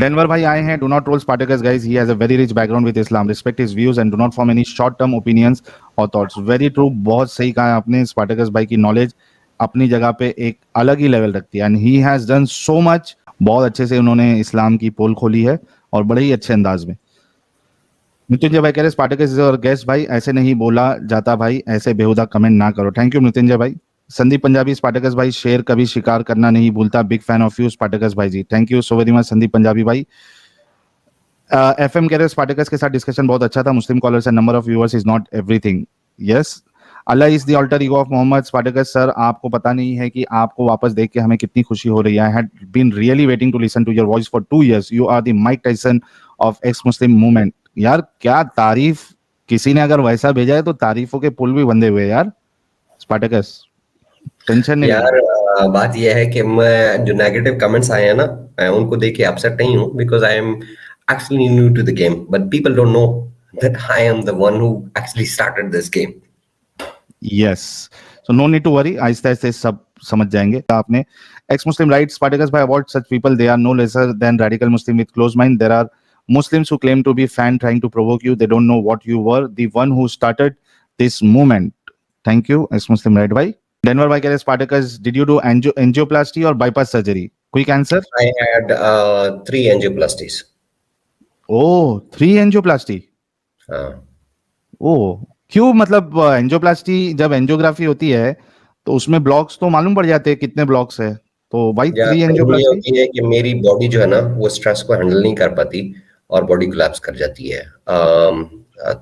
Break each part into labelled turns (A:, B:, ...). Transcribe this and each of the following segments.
A: Denver भाई आए हैं. Do not troll Spartacus guys, he has a very rich background with Islam, respect his views and do not form any short term opinions और thoughts. Very true, बहुत सही कहा आपने. Spartacus भाई की नॉलेज अपनी जगह पे एक अलग ही लेवल रखती है and he has done so much. बहुत अच्छे से उन्होंने इस्लाम की पोल खोली है और बड़े ही अच्छे अंदाज में. मृत्युंजय भाई कह रहे स्पार्टकस इज और गेस्ट भाई, ऐसे नहीं बोला जाता भाई, ऐसे बेहुदा कमेंट ना करो. थैंक यू मृत्युंजय भाई. संदीप पंजाबी, स्पार्टकस भाई शेर कभी शिकार करना नहीं भूलता, big fan of you Spartacus भाई जी. Thank you so very much Sandeep Punjabi भाई. एफएम कह रहे स्पार्टकस के साथ डिस्कशन बहुत अच्छा था. Muslim callers and number of viewers is not everything. Yes, Allah is the alter ego of Mohammed. Spartacus sir, आपको पता नहीं है कि आपको वापस देख के हमें कितनी खुशी हो रही है. I had been really waiting to listen to your voice for 2 years. You are the Mike Tyson of ex Muslim movement. यार क्या तारीफ, किसी ने अगर वैसा भेजा है तो तारीफों के पुल भी बंधे हुए यार. स्पार्टकस टेंशन नहीं
B: यार बात यह है कि मैं जो नेगेटिव कमेंट्स आए हैं ना, मैं उनको देख के अपसेट नहीं हूँ, because I am actually new to the game, but people don't know that I am the one who actually started this game.
A: Yes, so no need to worry, आहिस्ते आहिस्ते सब समझ जाएंगे. आपने एक्स मुस्लिम राइट्स, स्पार्टकस भाई avoid such people, they are no lesser than radical Muslim with close mind. There are Muslims who claim to be fan trying to provoke you. They don't know what you were, the one who started this movement. Thank you, ex-Muslim right bhai. Denver bhai keh rahe Spartacus, did you do angioplasty or bypass surgery? Quick answer.
B: I had 3 angioplasties.
A: Oh, 3 angioplasty.
B: हाँ.
A: Oh, क्यों? मतलब angioplasty जब angiography होती है तो उसमें blocks तो मालूम पड़ जाते हैं कितने ब्लॉक्स है, तो भाई 3
B: ये
A: एंजियोप्लास्टी.
B: होती है कि मेरी बॉडी जो है ना वो स्ट्रेस को हैंडल नहीं कर पाती और बॉडी कोलैप्स कर जाती है.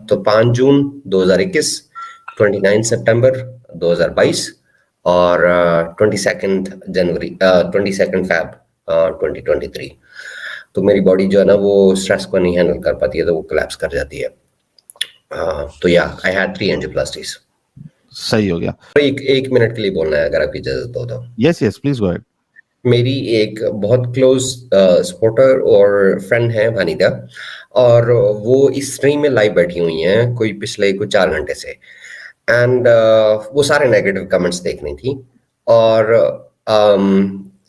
B: तो 5 जून 2021, 29 सितंबर 2022 और 22 फैब 2023. तो मेरी बॉडी जो है ना वो स्ट्रेस को नहीं हैंडल कर पाती है, तो वो कोलैप्स कर जाती है. तो या आई हैड 3 एंजियोप्लास्टीज.
A: सही हो गया.
B: एक मिनट के लिए बोलना है अगर आपकी इजाजत हो तो.
A: Yes yes please go ahead.
B: मेरी एक बहुत क्लोज सपोर्टर और फ्रेंड है वनीता, और वो इस स्ट्रीम में लाइव बैठी हुई हैं कोई पिछले 4 घंटे से, एंड वो सारे नेगेटिव कमेंट्स देख रही थी, और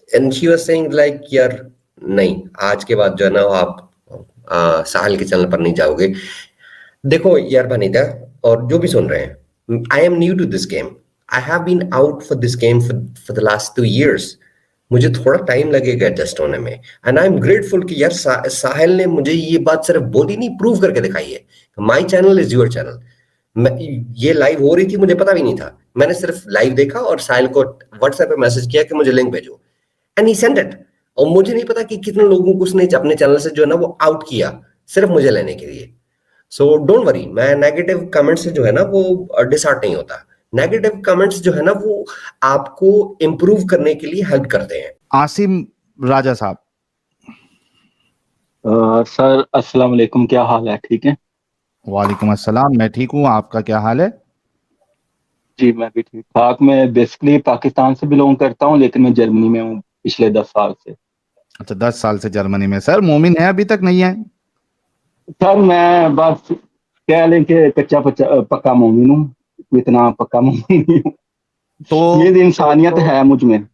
B: and she was saying like यार नहीं, आज के बाद जो है ना आप साहिल के चैनल पर नहीं जाओगे. देखो यार वनीता और जो भी सुन रहे हैं, I am new to this game. I have been out for this game for the last 2 years. मुझे थोड़ा टाइम लगेगा एडजस्ट होने में, एंड आई एम ग्रेटफुल कि यार साहिल ने मुझे ये बात सिर्फ बोली नहीं, प्रूव करके दिखाई है. My channel is your channel. ये लाइव हो रही थी, मुझे पता भी नहीं था. मैंने सिर्फ लाइव देखा और साहिल को व्हाट्सएप पे मैसेज किया कि मुझे लिंक भेजो, एंड ही सेंड इट. और मुझे नहीं पता कि कितने लोगों को उसने अपने चैनल से जो है ना वो आउट किया सिर्फ मुझे लेने के लिए. सो डोंट वरी, मैं नेगेटिव कमेंट से जो है ना वो डिसहार्ट नहीं होता. नेगेटिव कमेंट्स जो है ना वो आपको इंप्रूव करने के लिए हेल्प करते हैं.
A: आसिम राजा साहब.
C: सर अस्सलाम वालेकुम, क्या हाल है? ठीक है.
A: वालेकुम अस्सलाम, मैं ठीक हूँ, आपका क्या हाल है?
C: जी मैं भी ठीक ठाक. मैं बेसिकली पाकिस्तान से बिलोंग करता हूँ, लेकिन मैं जर्मनी में हूँ पिछले 10 साल से.
A: अच्छा 10 साल से जर्मनी में. सर मोमिन है अभी तक नहीं है?
C: सर मैं बस कह लें कि कच्चा पक्का मोमिन हूँ, इतना पक्का मोमिन नहीं हूँ.
A: तो
C: ये इंसानियत है मुझ में.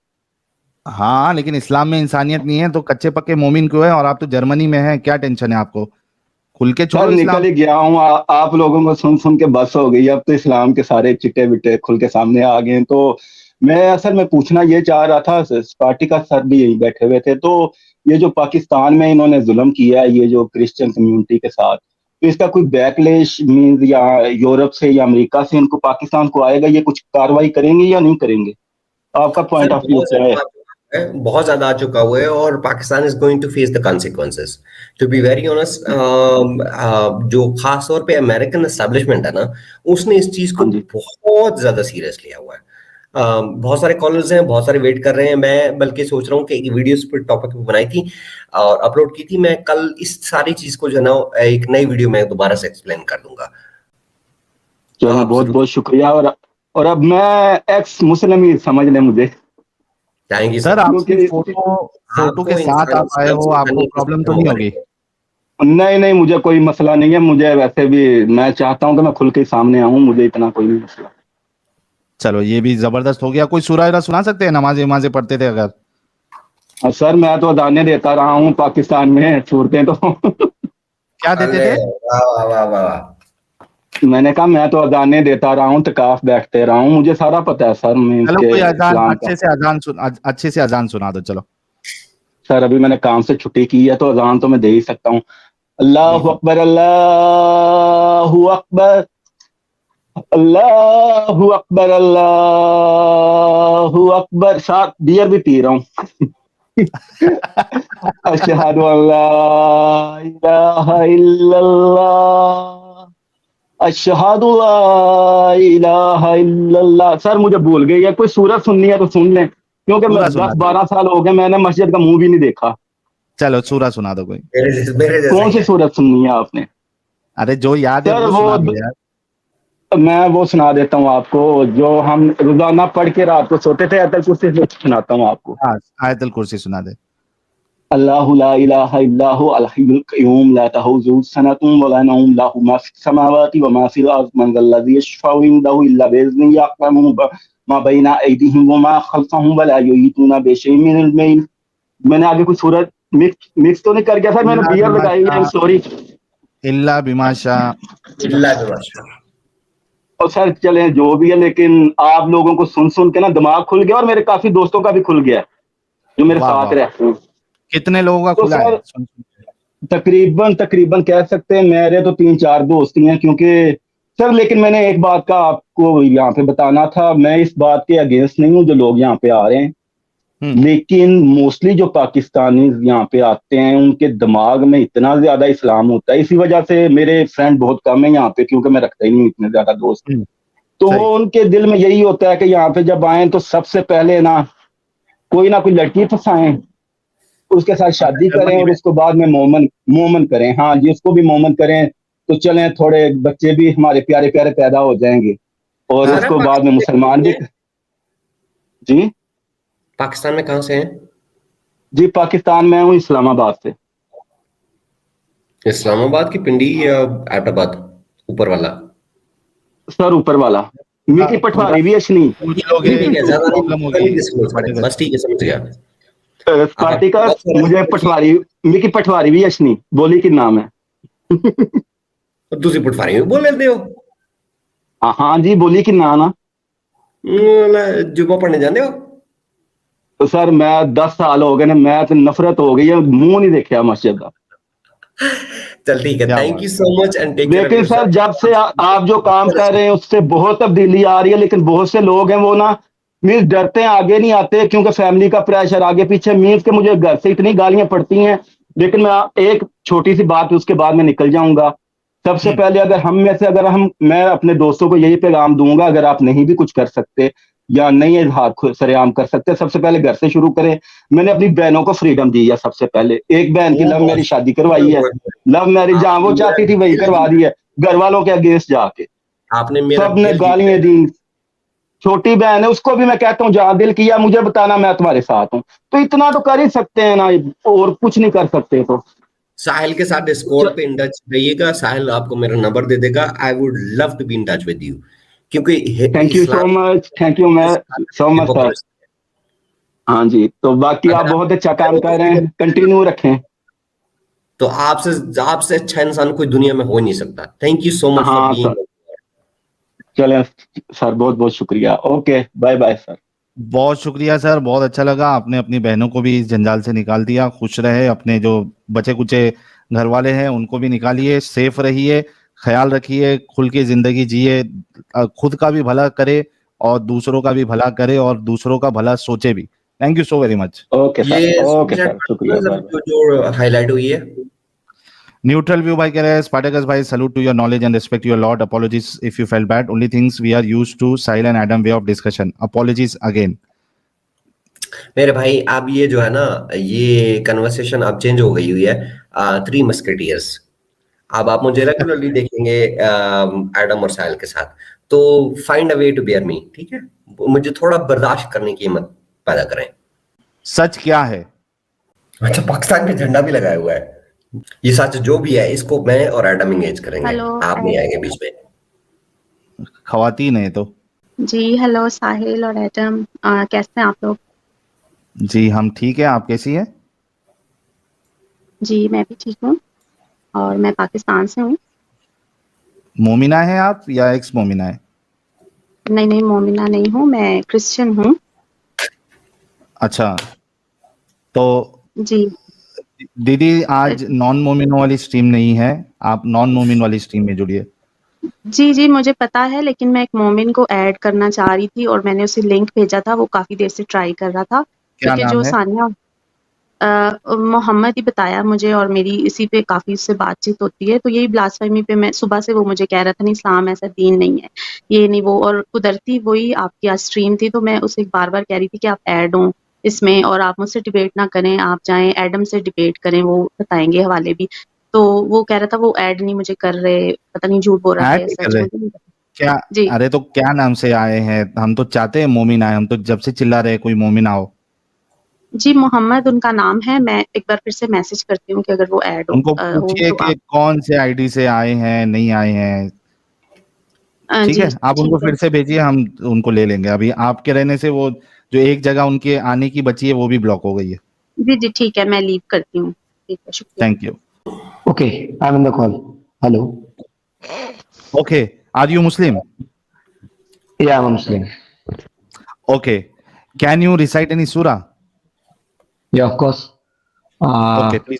A: हाँ लेकिन इस्लाम में इंसानियत नहीं है, तो कच्चे पक्के मोमिन क्यों है? और आप तो जर्मनी में हैं, क्या टेंशन है आपको? खुल के छोड़ो.
C: निकल ही गया हूँ. आप लोगों को सुन सुन के बस हो गई. अब तो इस्लाम के सारे चिट्टे बिट्टे खुल के सामने आ गए. तो मैं असल में पूछना ये चाह रहा था, पार्टी का सर भी यही बैठे हुए थे, तो ये जो पाकिस्तान में इन्होंने जुल्म किया है ये जो क्रिश्चियन कम्युनिटी के साथ, तो इसका कोई बैकलेश मीन या यूरोप से या अमेरिका से इनको पाकिस्तान को आएगा? ये कुछ कार्रवाई करेंगे या नहीं करेंगे? आपका पॉइंट ऑफ व्यू क्या है?
B: बहुत ज्यादा आ चुका हुआ है और Pakistan is going to face the consequences. To be very honest, जो खास तौर पे अमेरिकन एस्टेब्लिशमेंट है ना, उसने इस चीज को बहुत ज्यादा सीरियस लिया हुआ है. बहुत सारे कॉलर्स हैं, बहुत सारे वेट कर रहे हैं. मैं बल्कि सोच रहा हूँ कि एक वीडियो पर टॉपिक बनाई थी और अपलोड की थी. मैं कल इस सारी चीज को जो है ना एक नई वीडियो में दोबारा से एक्सप्लेन कर दूंगा.
C: चलो बहुत बहुत शुक्रिया. और अब मैं एक्स मुस्लिम ही समझ लें मुझे.
B: Thank you
A: sir. आपकी फोटो के साथ आप आए हो, आपको प्रॉब्लम तो नहीं होगी?
C: नहीं मुझे कोई मसला नहीं है. मुझे वैसे भी मैं चाहता हूँ कि मैं खुल के सामने आऊँ, मुझे इतना कोई नहीं मसला.
A: चलो ये भी जबरदस्त हो गया. कोई सूरा सुना सकते हैं? नमाजें पढ़ते थे अगर?
C: सर मैं तो अजाने देता रहा हूँ पाकिस्तान में, सूरतें तो
A: क्या देते
B: अरे
A: थे?
B: वाह वाह वाह वाह।
C: मैंने कहा मैं तो अजाने देता रहा हूँ, तकाफ बैठते रहा हूँ, मुझे सारा पता है सर मीन्स
A: चलो
C: के
A: कोई अजान
C: इस्लाम का।
A: अच्छे से अजान सुना दो चलो।
C: सर अभी मैंने काम से छुट्टी की है तो अजान तो मैं दे ही सकता हूँ। अल्लाह
B: बिल्कुल।
C: अकबर, अल्लाह अकबर, अल्लाह अकबर, अल्लाह अकबर। साथ बियर भी पी रहा हूँ। अशहदु अल्ला इलाहा इल्लल्लाह, अशहदु ला इलाहा इल्लल्लाह। सर मुझे भूल गई है, कोई सूरत सुननी है तो सुन लें, क्योंकि मैं
A: सूरा सुना दो,
C: 10-12 साल हो गए मैंने मस्जिद का मुंह भी नहीं देखा।
A: चलो सूरा सुना दो कोई।
B: मेरे जैसा
C: कौन
B: ही
C: सी
B: है।
C: सूरत सुननी है आपने?
A: अरे जो याद है
C: सर
A: वो
C: वो
A: सुना दो यार।
C: मैं वो सुना देता हूँ आपको, जो हम रोजाना पढ़ के रात को सोते थे, अतल कुर्सी से सुनाता हूँ आपको।
A: हाँ, आयतुल कुर्सी सुना दे।
C: अल्लाहु ला इलाहा इल्लाहु अल हय्युल क़य्यूम ला तअखुज़ुहु सनतुन व ला नौम लहु मा फ़िस समावाति व मा फ़िल अर्ज़ मन ज़ल्लज़ी यशफ़अउ इंदहु इल्ला बिइज़्निहि यअलमु मा बैना अयदीहिम व मा ख़ल्फ़हुम व ला युहीतूना बिशैइन मिन इल्मिही। मैंने आगे कुछ सूरत मिक्स मिक्स तो नहीं कर गया सर? मैंने
A: इल्ला
C: बियर
A: बिमा
C: लगाई है,
A: शाह,
C: सॉरी।
A: इल्ला बिमा शाह।
B: इल्ला बिमाशा।
C: और सर चले जो भी है, लेकिन आप लोगों को सुन सुन के ना दिमाग खुल गया, और मेरे काफी दोस्तों का भी खुल गया है जो मेरे
A: वाह
C: साथ
A: वाह,
C: रहते हैं।
A: कितने लोगों का
C: तो
A: खुला है
C: सर
A: सुन सुन के?
C: तकरीबन तकरीबन कह सकते हैं मेरे तो 3-4 दोस्त ही हैं, क्योंकि सर लेकिन मैंने एक बात का आपको यहाँ पे बताना था, मैं इस बात के अगेंस्ट नहीं हूँ जो लोग यहाँ पे आ रहे हैं,
A: हम्म।
C: लेकिन मोस्टली जो पाकिस्तानी यहाँ पे आते हैं उनके दिमाग में इतना ज्यादा इस्लाम होता है, इसी वजह से मेरे फ्रेंड बहुत कम है यहाँ पे, क्योंकि मैं रखता ही नहीं हूँ इतने ज्यादा दोस्त।
A: हम्म।
C: तो
A: सही।
C: वो उनके दिल में यही होता है कि यहाँ पे जब आए तो सबसे पहले ना कोई लड़की फंसाएं, उसके साथ
A: अच्छा,
C: शादी करें
A: जर्मनी
C: और
A: में।
C: उसको बाद में मोमन मोमन करें। हाँ जी, उसको भी मोमन करें तो चलें, थोड़े बच्चे भी हमारे प्यारे प्यारे पैदा हो जाएंगे, और
A: हाँ।
B: सर आप
C: उसको बाद में
B: पाकिस्तान में
C: मुसलमान
B: कहाँ से
C: भी।
B: हैं?
C: जी
B: पाकिस्तान में कहाँ से हैं?
C: जी, पाकिस्तान में हूँ, इस्लामाबाद से।
B: इस्लामाबाद की पिंडी या एबटाबाद ऊपर वाला?
C: सर ऊपर वाला, मिकी
A: थोड़ा
C: पटवारी भी अश्नी।
A: पूछ
B: ठीक
A: लोगे
B: है,
A: तो
B: ज्यादा
A: प्रॉब्लम होगी
B: नहीं डिस्क्लोज करें,
A: पार्टिकल।
B: बस ठीक है, समझ गया। आप
C: पार्टी का
B: बहुत सारे
C: मुझे
B: अच्छी।
C: पटवारी, मिकी पटवारी भी अश्नी बोली कि नाम है।
B: दूसरी पुटफारी में बोल लेते हो।
C: हाँ जी, बोली कि ना।
B: जुम्मा पढ़ने जाते हो?
C: तो सर मैं 10 साल हो गए ना, मैं तो नफरत हो गई है, मुंह नहीं देखा मस्जिद का।
B: चल ठीक है,
A: क्या
B: थैंक
A: बात
B: यू
A: है।
B: So much and take care of
C: लेकिन सर
B: योरसेल्फ।
C: जब से आप जो काम कर रहे हैं उससे बहुत तब्दीली आ रही है, लेकिन बहुत से लोग हैं वो ना मीन्स डरते हैं, आगे नहीं आते, क्योंकि फैमिली का प्रेशर आगे पीछे, मीन्स के मुझे घर से इतनी गालियां पड़ती हैं। लेकिन मैं एक छोटी सी बात, उसके बाद मैं निकल जाऊंगा। सबसे
A: हम्म।
C: पहले अगर हम में से अगर हम मैं अपने दोस्तों को यही पैगाम दूंगा, अगर आप नहीं भी कुछ कर सकते या नहीं इजहार सरेआम कर सकते, सबसे पहले घर से शुरू करें। मैंने अपनी बहनों को फ्रीडम दी है, सबसे पहले एक बहन की लव
B: ओह,
C: मैरिज शादी करवाई है, लव मैरिज जहां
B: आपने
C: वो
B: मेरा
C: चाहती थी वही
B: दिल
C: करवा दी है, घर वालों के अगेंस्ट जाके।
B: आपने मेरा
C: सब ने
B: दिल जीत
C: गालियां
B: लिया।
C: दी। छोटी बहन है, उसको भी मैं कहता हूँ जहां दिल किया मुझे बताना, मैं तुम्हारे साथ हूँ। तो इतना तो कर ही सकते हैं ना, और कुछ नहीं कर सकते तो।
B: साहिल के साथ डिस्कॉर्ड पे इन टच रहिएगा, साहिल आपको मेरा नंबर दे देगा। I would love to be in touch with you, क्योंकि
C: thank you so
B: Islam
C: much, thank you, मैं सो मच सर।
B: hypocrisy है।
C: हाँ जी, तो बाकी आप
B: अगर आप
C: बहुत अच्छा काम कर रहे हैं,
B: freedom
C: कंटिन्यू रखें।
B: तो आपसे अच्छा इंसान कोई दुनिया में हो नहीं सकता। Thank you so much for
C: हाँ सर,
B: बीइंग।
C: चलें सर, बहुत बहुत शुक्रिया, ओके बाय बाय सर।
A: बहुत शुक्रिया सर, बहुत अच्छा लगा, आपने अपनी बहनों को भी इस जंजाल से निकाल दिया। खुश रहे, अपने जो बचे कुचे घर वाले हैं उनको भी निकालिए, सेफ रहिए, ख्याल रखिए, खुल के जिंदगी जिए, खुद का भी भला करे और दूसरों का भी भला करे और दूसरों का भला सोचे भी। Thank you so very much.
B: ये
C: ओके
B: सुपरचैट
C: सर, शुक्रिया, बाय बाय।
B: जो हाईलाइट हुई है।
A: न्यूट्रल व्यू भाई कह रहे हैं, स्पार्टकस भाई salute to your knowledge and respect your lot, apologies if you felt bad, only things we are used to Sahil and Adam way of discussion, apologies again.
B: मेरे भाई अब ये जो है ना, ये कन्वर्सेशन अब चेंज हो गई हुई है। Three musketeers. अब आप मुझे रेगुलरली देखेंगे एडम और साहिल के साथ। तो find a way to bear me, ठीक है? मुझे थोड़ा बर्दाश्त करने की हिम्मत पैदा करें।
A: सच क्या है?
B: अच्छा, पाकिस्तान का झंडा भी लगाया हुआ है। ये सच जो भी है, इसको मैं और एडम एंगेज करेंगे।
D: हेलो
B: आप नहीं आएंगे बीच में।
A: खवातीन है तो।
D: जी, हेलो साहिल और एडम, कैसे हैं आप लोग?
A: जी हम ठीक है, आप कैसी हैं?
D: जी, मैं भी ठीक हूँ और मैं पाकिस्तान से हूँ।
A: मोमिना हैं आप या एक्स मोमिना है?
D: नहीं, नहीं मोमिना नहीं हूँ, मैं क्रिश्चियन हूँ।
A: अच्छा, तो
D: जी।
A: दीदी आज नॉन मोमिन वाली स्ट्रीम नहीं है, आप नॉन मोमिन वाली स्ट्रीम में जुड़िए।
D: जी, जी मुझे पता है, लेकिन मैं एक मोमिन को ऐड करना चाह रही थी और मैंने उसे लिंक भेजा था, वो काफ़ी देर से ट्राई कर रहा था।
A: क्या
D: क्योंकि
A: नाम
D: जो
A: है?
D: सानिया मोहम्मद ही बताया मुझे और मेरी इसी पे काफ़ी उससे बातचीत होती है, तो यही ब्लास्फेमी पे मैं सुबह से वो मुझे कह रहा था नहीं इस्लाम ऐसा दीन नहीं है, ये नहीं वो और कुदरती वही आपकी आज स्ट्रीम थी तो मैं उसे बार-बार कह रही थी कि आप ऐड हों इसमें और आप मुझसे डिबेट ना करें, आप जाएँ एडम से डिबेट करें, वो बताएँगे हवाले भी। तो वो कह रहा था वो ऐड नहीं मुझे कर रहे, पता नहीं झूठ बोल रहा था
A: ऐड
D: या
A: नहीं कर
D: सच
A: रहे?
D: मुझे नहीं पता।
A: क्या?
D: जी।
A: अरे तो क्या नाम से आए हैं? हम तो चाहते हैं मोमिन आए, हम तो जब से चिल्ला रहे हैं कोई मोमिन आओ।
D: जी, मोहम्मद उनका नाम है, मैं एक बार फिर से मैसेज करती हूँ कि अगर वो ऐड
A: उनको
D: हो
A: पूछिए
D: तो
A: कि
D: आप
A: कौन से आईडी से आए हैं, नहीं आए हैं। ठीक
D: जी,
A: है, आप
D: ठीक
A: उनको
D: है।
A: फिर से भेजिए, हम उनको ले लेंगे। अभी आपके रहने से वो जो एक जगह उनके आने की बची है वो भी ब्लॉक हो गई है।
D: जी, जी, ठीक है, मैं लीव करती हूँ। ठीक है, शुक्रिया।
A: Thank you.
C: Okay, I'm in the call. Hello.
A: Okay, are you Muslim?
C: Yeah, I'm a Muslim.
A: ओके, कैन यू रिसाइट एनी सूरा?
C: Yeah, of course.
A: Okay
C: Uh,
A: please.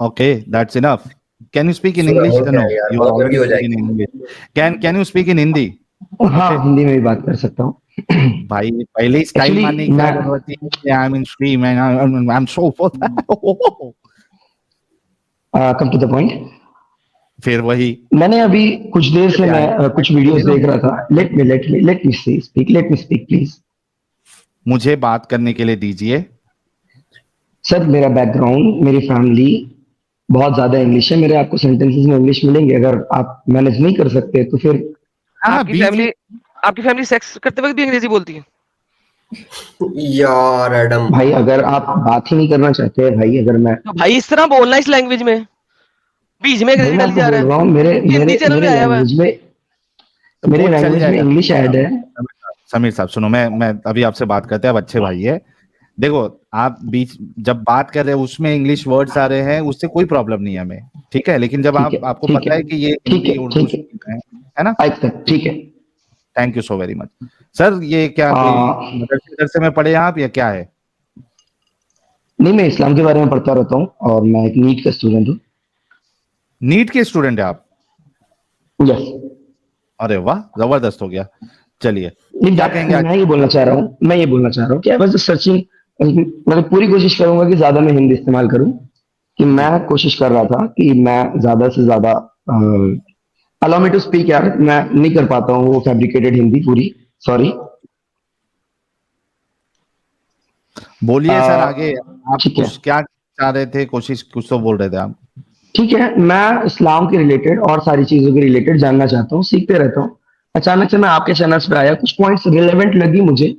A: Okay, that's enough. Can you speak in
B: सूरह
A: English?
B: हो गया
A: No,
B: यार,
A: you are
B: बहुत लंबी
A: already
B: हो
A: speaking in
B: जाएगी।
A: English. Can you speak in Hindi?
C: हाँ,
A: Okay.
C: हिंदी में भी बात कर सकता हूँ।
A: भाई पहले ही स्टाइल
C: Actually,
A: मारने की क्या
C: मैं
A: जरूरत है? I'm in stream and I'm so for that.
C: Come to the point.
A: फिर वही
C: मैंने अभी कुछ देर से
A: क्या है?
C: मैं कुछ वीडियोस देख रहा था। Let me speak please.
A: मुझे बात करने के लिए दीजिए।
C: सर मेरा बैकग्राउंड, मेरी फैमिली बहुत ज्यादा इंग्लिश है। मेरे आपको सेंटेंसेस में इंग्लिश मिलेंगे, अगर आप मैनेज नहीं कर सकते तो फिर
A: हाँ
E: आपकी फैमिली सेक्स करते वक्त भी अंग्रेजी बोलती है?
B: यार एडम,
C: भाई अगर आप बात ही नहीं करना चाहते हैं भाई, अगर मैं
E: तो भाई इस तरह बोलना इस लैंग्वेज में, बीच में
C: भाई
E: अंग्रेजी
C: मैं
E: डाली
C: आपको
E: जा रहा
C: बोल
E: है।
C: रहा हूँ, मेरे
E: हिंदी
C: मेरे
E: चैनल
C: मेरे
E: में आया हुआ है।
C: मेरे
A: वो चल
C: लैंग्वेज में
A: जाएगा।
C: इंग्लिश ऐड है।
A: समीर साहब सुनो, मैं अभी आपसे बात करते हैं, अब अच्छे भाई है। देखो, आप बीच जब बात कर रहे हैं उसमें इंग्लिश वर्ड्स आ रहे हैं, उससे कोई प्रॉब्लम नहीं है हमें, ठीक है। लेकिन जब आपको
C: ठीक
A: पता
C: है
A: है कि ये
C: ठीक
A: हिंदी
C: है
A: उर्दू
C: ठीक है
A: है ना?
C: आज तक ठीक है।
A: Thank you so very much. Sir ये क्या कोई मदरसे में पढ़े हैं आप या क्या है?
C: नहीं, मैं इस्लाम के बारे में पढ़ता रहता हूँ और मैं एक नीट का स्टूडेंट हूँ।
A: नीट के स्टूडेंट है आप?
C: यस।
A: अरे वाह, जबरदस्त हो गया। चलिए,
C: नहीं,
A: क्या कहेंगे आज?
C: मैं ये बोलना चाह रहा हूँ कि आई वाज सर्चिंग। मैं पूरी कोशिश करूंगा कि ज्यादा मैं हिंदी इस्तेमाल करूं, कि मैं कोशिश कर रहा था कि मैं ज्यादा से ज्यादा अलाउ मी टू स्पीक यार, मैं नहीं कर पाता हूँ वो फैब्रिकेटेड हिंदी पूरी, सॉरी।
A: बोलिए सर आगे, आप
C: ठीक है
A: कुछ क्या चाह रहे थे? कोशिश कुछ तो बोल रहे थे आप।
C: ठीक है, मैं इस्लाम के रिलेटेड और सारी चीजों के रिलेटेड जानना चाहता हूँ, सीखते रहता हूँ। अचानक से मैं आपके चैनल्स पे आया, कुछ पॉइंट्स रिलेवेंट लगी मुझे,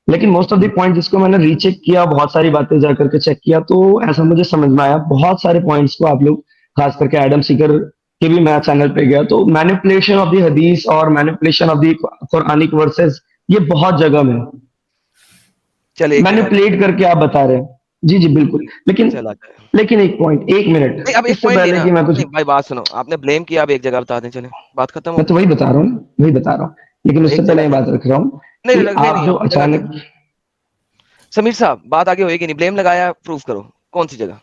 C: लेकिन मोस्ट ऑफ द पॉइंट जिसको मैंने रीचेक किया, बहुत सारी बातें जा करके चेक किया, तो ऐसा मुझे समझ में आया बहुत सारे पॉइंट्स को आप लोग, खास करके एडम सीकर के भी मैं चैनल पे गया तो मैनिपुलेशन ऑफ द हदीस और manipulation of the Quranic verses, ये बहुत जगह में
E: चले
C: मैनिपुलेट करके आप बता रहे हैं। जी जी बिल्कुल, लेकिन एक पॉइंट, एक मिनट,
E: नहीं, अब एक
C: इससे
E: पॉइंट
C: पहले
E: लेना
C: कि मैं कुछ,
E: नहीं, भाई बात सुनो, आपने ब्लेम किया, अब एक जगह बता दें, चले बात खत्म हो।
C: मैं तो वही बता रहा हूँ, लेकिन उससे पहले मैं बात रख रहा हूँ
E: नहीं
C: कि
E: नहीं
C: आप
E: नहीं,
C: जो अचानक,
E: समीर साहब बात आगे होएगी नहीं, ब्लेम लगाया, प्रूफ करो कौन सी जगह।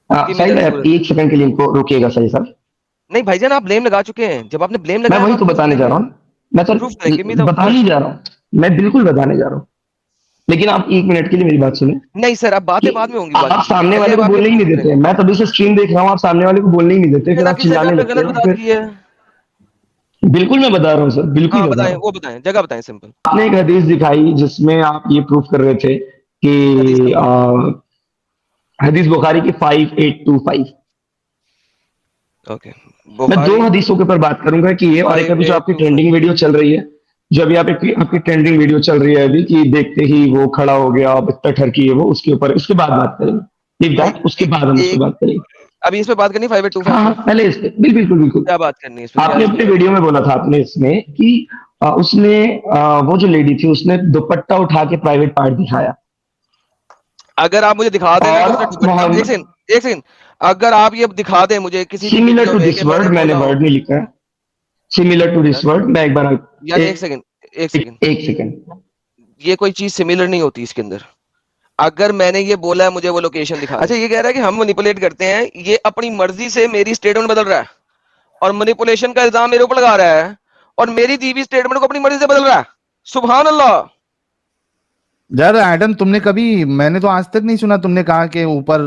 C: साहिल आप एक सेकंड के लिए इनको रोकिएगा साहिल साहब।
E: नहीं भाईजान, आप ब्लेम लगा चुके हैं, जब आपने ब्लेम
C: मैं
E: लगाया
C: वही तो बताने जा रहा हूँ, मैं तो बताने जा रहा हूँ, मैं बिल्कुल बताने जा रहा हूँ, लेकिन आप एक मिनट के लिए मेरी बात सुने।
E: नहीं सर, अब बातें बाद में होंगी।
C: आप सामने वाले को बोलने ही नहीं देते, मैं तभी से स्क्रीन देख रहा हूँ, आप सामने वाले को बोलने ही नहीं देते, फिर आप चिल्लाने लगते हो। फिर बिल्कुल मैं बता रहा हूँ सर, बिल्कुल बता रहा हूँ।
E: वो बताएं, जगह बताएं सिंपल।
C: आपने एक हदीस दिखाई जिसमें आप ये प्रूफ कर रहे थे कि हदीस बुखारी की 5825।
E: ओके,
C: मैं दो हदीसों के ऊपर बात करूंगा कि ये, और एक अभी जो आपकी ट्रेंडिंग वीडियो चल रही है, जो अभी आपकी ट्रेंडिंग वीडियो चल रही है अभी, कि देखते ही वो खड़ा हो गया, बिस्तर ठरकी है वो, उसके ऊपर, उसके बाद बात करेंगे।
F: लीव दैट, उसके बाद हम इस पे बात करेंगे।
E: अभी इस पे बात करनी 5/25
F: हाँ, पहले इस पे बिल्कुल बिल्कुल।
E: क्या बात करनी है इस पे?
F: आपने अपने वीडियो में बोला था आपने इसमें कि उसने वो जो लेडी थी उसने दुपट्टा उठा के प्राइवेट पार्ट दिखाया।
E: अगर आप मुझे दिखा दें
F: और
E: तो दुपट्टा, एक सेकंड, अगर आप ये दिखा दें मुझे किसी
F: सिमिलर टू दिस वर्ड, मैंने वर्ड नहीं लिखा है, सिमिलर टू दिस वर्ड, मैं एक बार
E: यार एक सेकंड, ये कोई चीज सिमिलर नहीं होती इसके अंदर। अगर मैंने ये बोला है मुझे वो लोकेशन दिखा, अच्छा ये कह रहा है कि हम मैनिपुलेट करते हैं, ये अपनी मर्जी से मेरी स्टेटमेंट बदल रहा है और मैनिपुलेशन का इल्जाम मेरे ऊपर लगा रहा है और मेरी दी हुई स्टेटमेंट को अपनी मर्जी से बदल रहा है। सुभान अल्लाह।
A: यार एडम, तुमने कभी, मैंने तो आज तक नहीं सुना तुमने कहा कि ऊपर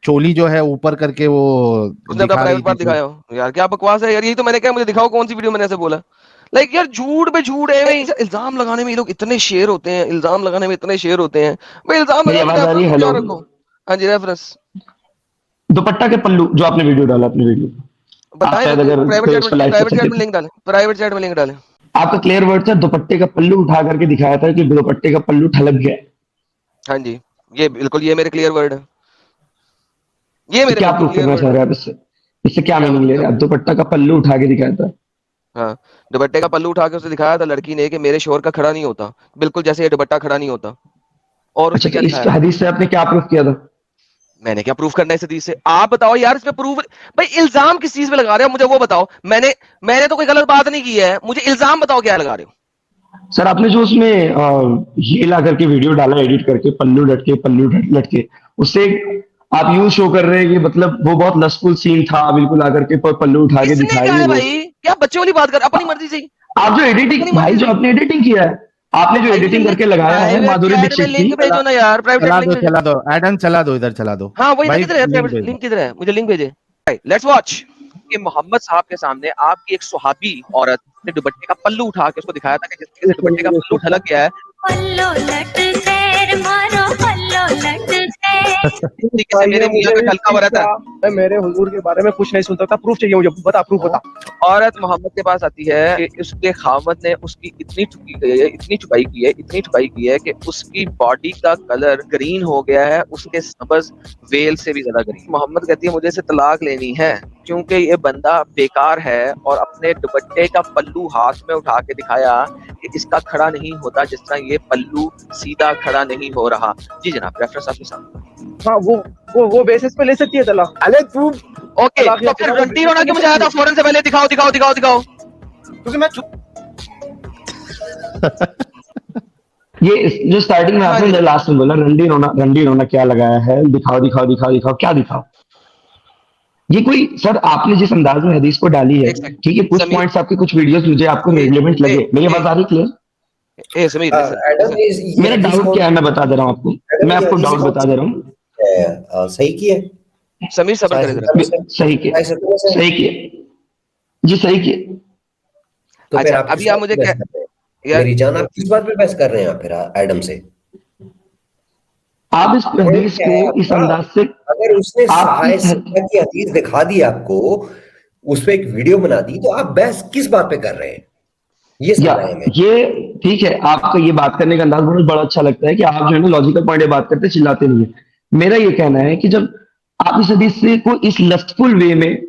A: चोली जो है ऊपर करके वो
E: उसने अपना प्राइवेट पार्ट दिखाया हो। यार क्या बकवास है यार, यही तो मैंने कहा, मुझे दिखाओ कौन सी वीडियो मैंने ऐसे बोला। लाइक यार झूठ पे झूठ है भाई, इल्जाम लगाने में ये लोग इतने शेर होते हैं, इल्जाम लगाने में इतने शेर होते हैं भाई। इल्जाम रखो। हाँ जी, रेफरेंस
F: दुपट्टा के पल्लू जो आपने वीडियो डाला, अपनी वीडियो
E: बताएं, प्राइवेट चैट में लिंक डालें।
F: आपका क्लियर वर्ड था, दुपट्टे का पल्लू उठा करके दिखाया था कि दुपट्टे का पल्लू ठलक गया।
E: हाँ जी, ये बिल्कुल, ये मेरे क्लियर वर्ड है। ये मेरे
F: क्या प्रूफ करना चाह रहे हैं आप इससे क्या मीनिंग ले रहे हैं आप? दुपट्टा का पल्लू उठा के दिखाया था।
E: हाँ, दुपट्टे का पल्लू उठा के उसे दिखाया था लड़की ने कि मेरे शोर का खड़ा नहीं होता, बिल्कुल जैसे ये दुपट्टा खड़ा नहीं होता। और
F: अच्छा, इस हदीस से आपने क्या प्रूफ किया था?
E: मैंने क्या प्रूफ करना है इस हदीस से? आप बताओ यार, इसमें प्रूफ भाई, इल्जाम किस चीज पे लगा रहे हो मुझे वो बताओ। मैंने तो कोई गलत बात नहीं की है, मुझे इल्जाम बताओ क्या लगा रहे हो।
F: सर आपने जो उसमें ये ला करके वीडियो डाला एडिट करके, पल्लू लटके, उससे आप यूं शो कर रहे हैं कि मतलब वो बहुत लस्टफुल सीन था, बिल्कुल आकर के पल्लू उठा के दिखाई।
E: भाई क्या बच्चे वाली बात कर, अपनी मर्जी से।
F: आप जो एडिटिंग, भाई जो आपने एडिटिंग किया है, आपने जो एडिटिंग करके लगाया है माधुरी दीक्षित की,
E: लिंक भेजो ना यार, प्राइवेट
A: चला दो एडम, चला दो, इधर चला दो।
E: हाँ वही किधर है प्राइवेट लिंक, किधर है? मुझे लिंक भेजे। Let's watch. कि मोहम्मद साहब के सामने आपकी एक सुहाबी औरत ने दुपट्टे का पल्लू उठा के उसको दिखाया था कि जिसके दुपट्टे का पल्लू ढलक गया है। पल्लो लट शेर मारो, पल्लो लट शेर। मेरे मियां का ढलका हुआ रहता है।
G: मैं मेरे हुजूर के बारे में कुछ नहीं सुन सकता, प्रूफ चाहिए मुझे, बता प्रूफ बता।
E: औरत मोहम्मद के पास आती है कि उसके खावत ने उसकी इतनी चुकाई की है कि उसकी बॉडी का कलर ग्रीन हो गया है, उसके सब्ज वेल से भी ज्यादा ग्रीन। मोहम्मद कहती है मुझे इसे तलाक लेनी है क्योंकि ये बंदा बेकार है और अपने दुपट्टे का पल्लू हाथ में उठा के दिखाया कि इसका खड़ा नहीं होता जिस तरह ये पल्लू सीधा खड़ा नहीं हो रहा। जी जनाब, रेफरेंस आपके सामने।
G: हाँ, वो बेसिस पे ले सकती है तलाक।
E: अरे तू ओके, तो फिर रंडी होना क्यों मुझे था? फौरन से पहले दिखाओ।
G: क्योंकि मैं
F: ये जो स्टार्टिंग में आपने लास्ट में बोला रंडी रोना क्या लगाया है, दिखाओ, क्या दिखाओ? ये कोई, सर आपने जिस अंदाज में हदीस को डाली है, ठीक है, कुछ पॉइंट्स आपके, कुछ वीडियोस मुझे आपको रिलेवेंट लगे। मेरी बात आ रही क्लियर?
E: समीर,
F: मेरा डाउट क्या है मैं बता दे रहा हूँ आपको, मैं आपको डाउट बता दे रहा हूँ।
B: सही किया
E: समीर, सबर करें।
F: सही किया जी, सही किया।
B: तो
E: अच्छा, अभी आप मुझे क्या
B: मेरी जान, आप किस बात पे बहस कर रहे हैं आप फिर एडम से?
F: आप इस हदीस को इस अंदाज से,
B: अगर उसने की हदीस दिखा दी आपको, उस पे एक वीडियो बना दी, तो आप बहस किस बात पे कर रहे हैं? ये
F: ठीक है, आपका ये बात करने का अंदाज बहुत बड़ा अच्छा लगता है कि आप जो है ना लॉजिकल पॉइंट पे बात करते, चिल्लाते नहीं है। मेरा ये कहना है कि जब आप इस हदीस से को इस लस्टफुल वे में,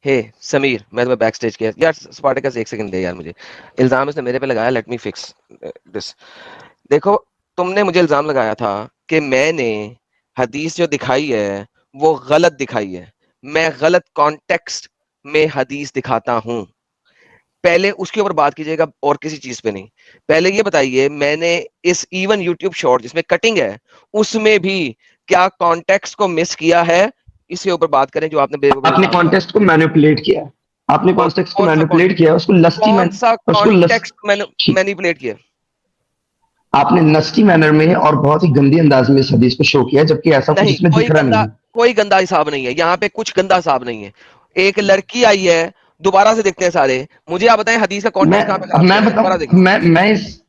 E: हे समीर, मैं तुम्हें बैक स्टेज किया यार, स्पार्टकस एक सेकंड दे यार, मुझे इल्जाम इसने मेरे पे लगाया, लेट मी फिक्स दिस। देखो, तुमने मुझे इल्जाम लगाया था कि मैंने हदीस जो दिखाई है वो गलत दिखाई है, मैं गलत कॉन्टेक्स्ट में हदीस दिखाता हूं। पहले उसके ऊपर बात कीजिएगा और किसी चीज पे नहीं। पहले ये बताइए, मैंने इस इवन यूट्यूब शॉर्ट जिसमें कटिंग है उसमें भी क्या कॉन्टेक्स्ट को मिस किया है? इसके ऊपर बात करें जो आपने
F: कॉन्टेक्स्ट को मैनिपुलेट किया, आपने कॉन्टेक्स्ट को मैनिपुलेट किया, उसको
E: मैनिपुलेट किया
F: आपने नस्टी मैनर में और बहुत ही गंदी अंदाज में इस हदीस को शो किया, जबकि ऐसा कुछ इसमें दिख रहा नहीं है।
E: कोई गंदा हिसाब नहीं है यहाँ पे, कुछ गंदा हिसाब नहीं है। एक लड़की आई है, दोबारा से देखते हैं सारे। मुझे आप बताएं हदीस का कॉन्टेक्स्ट कहां पे?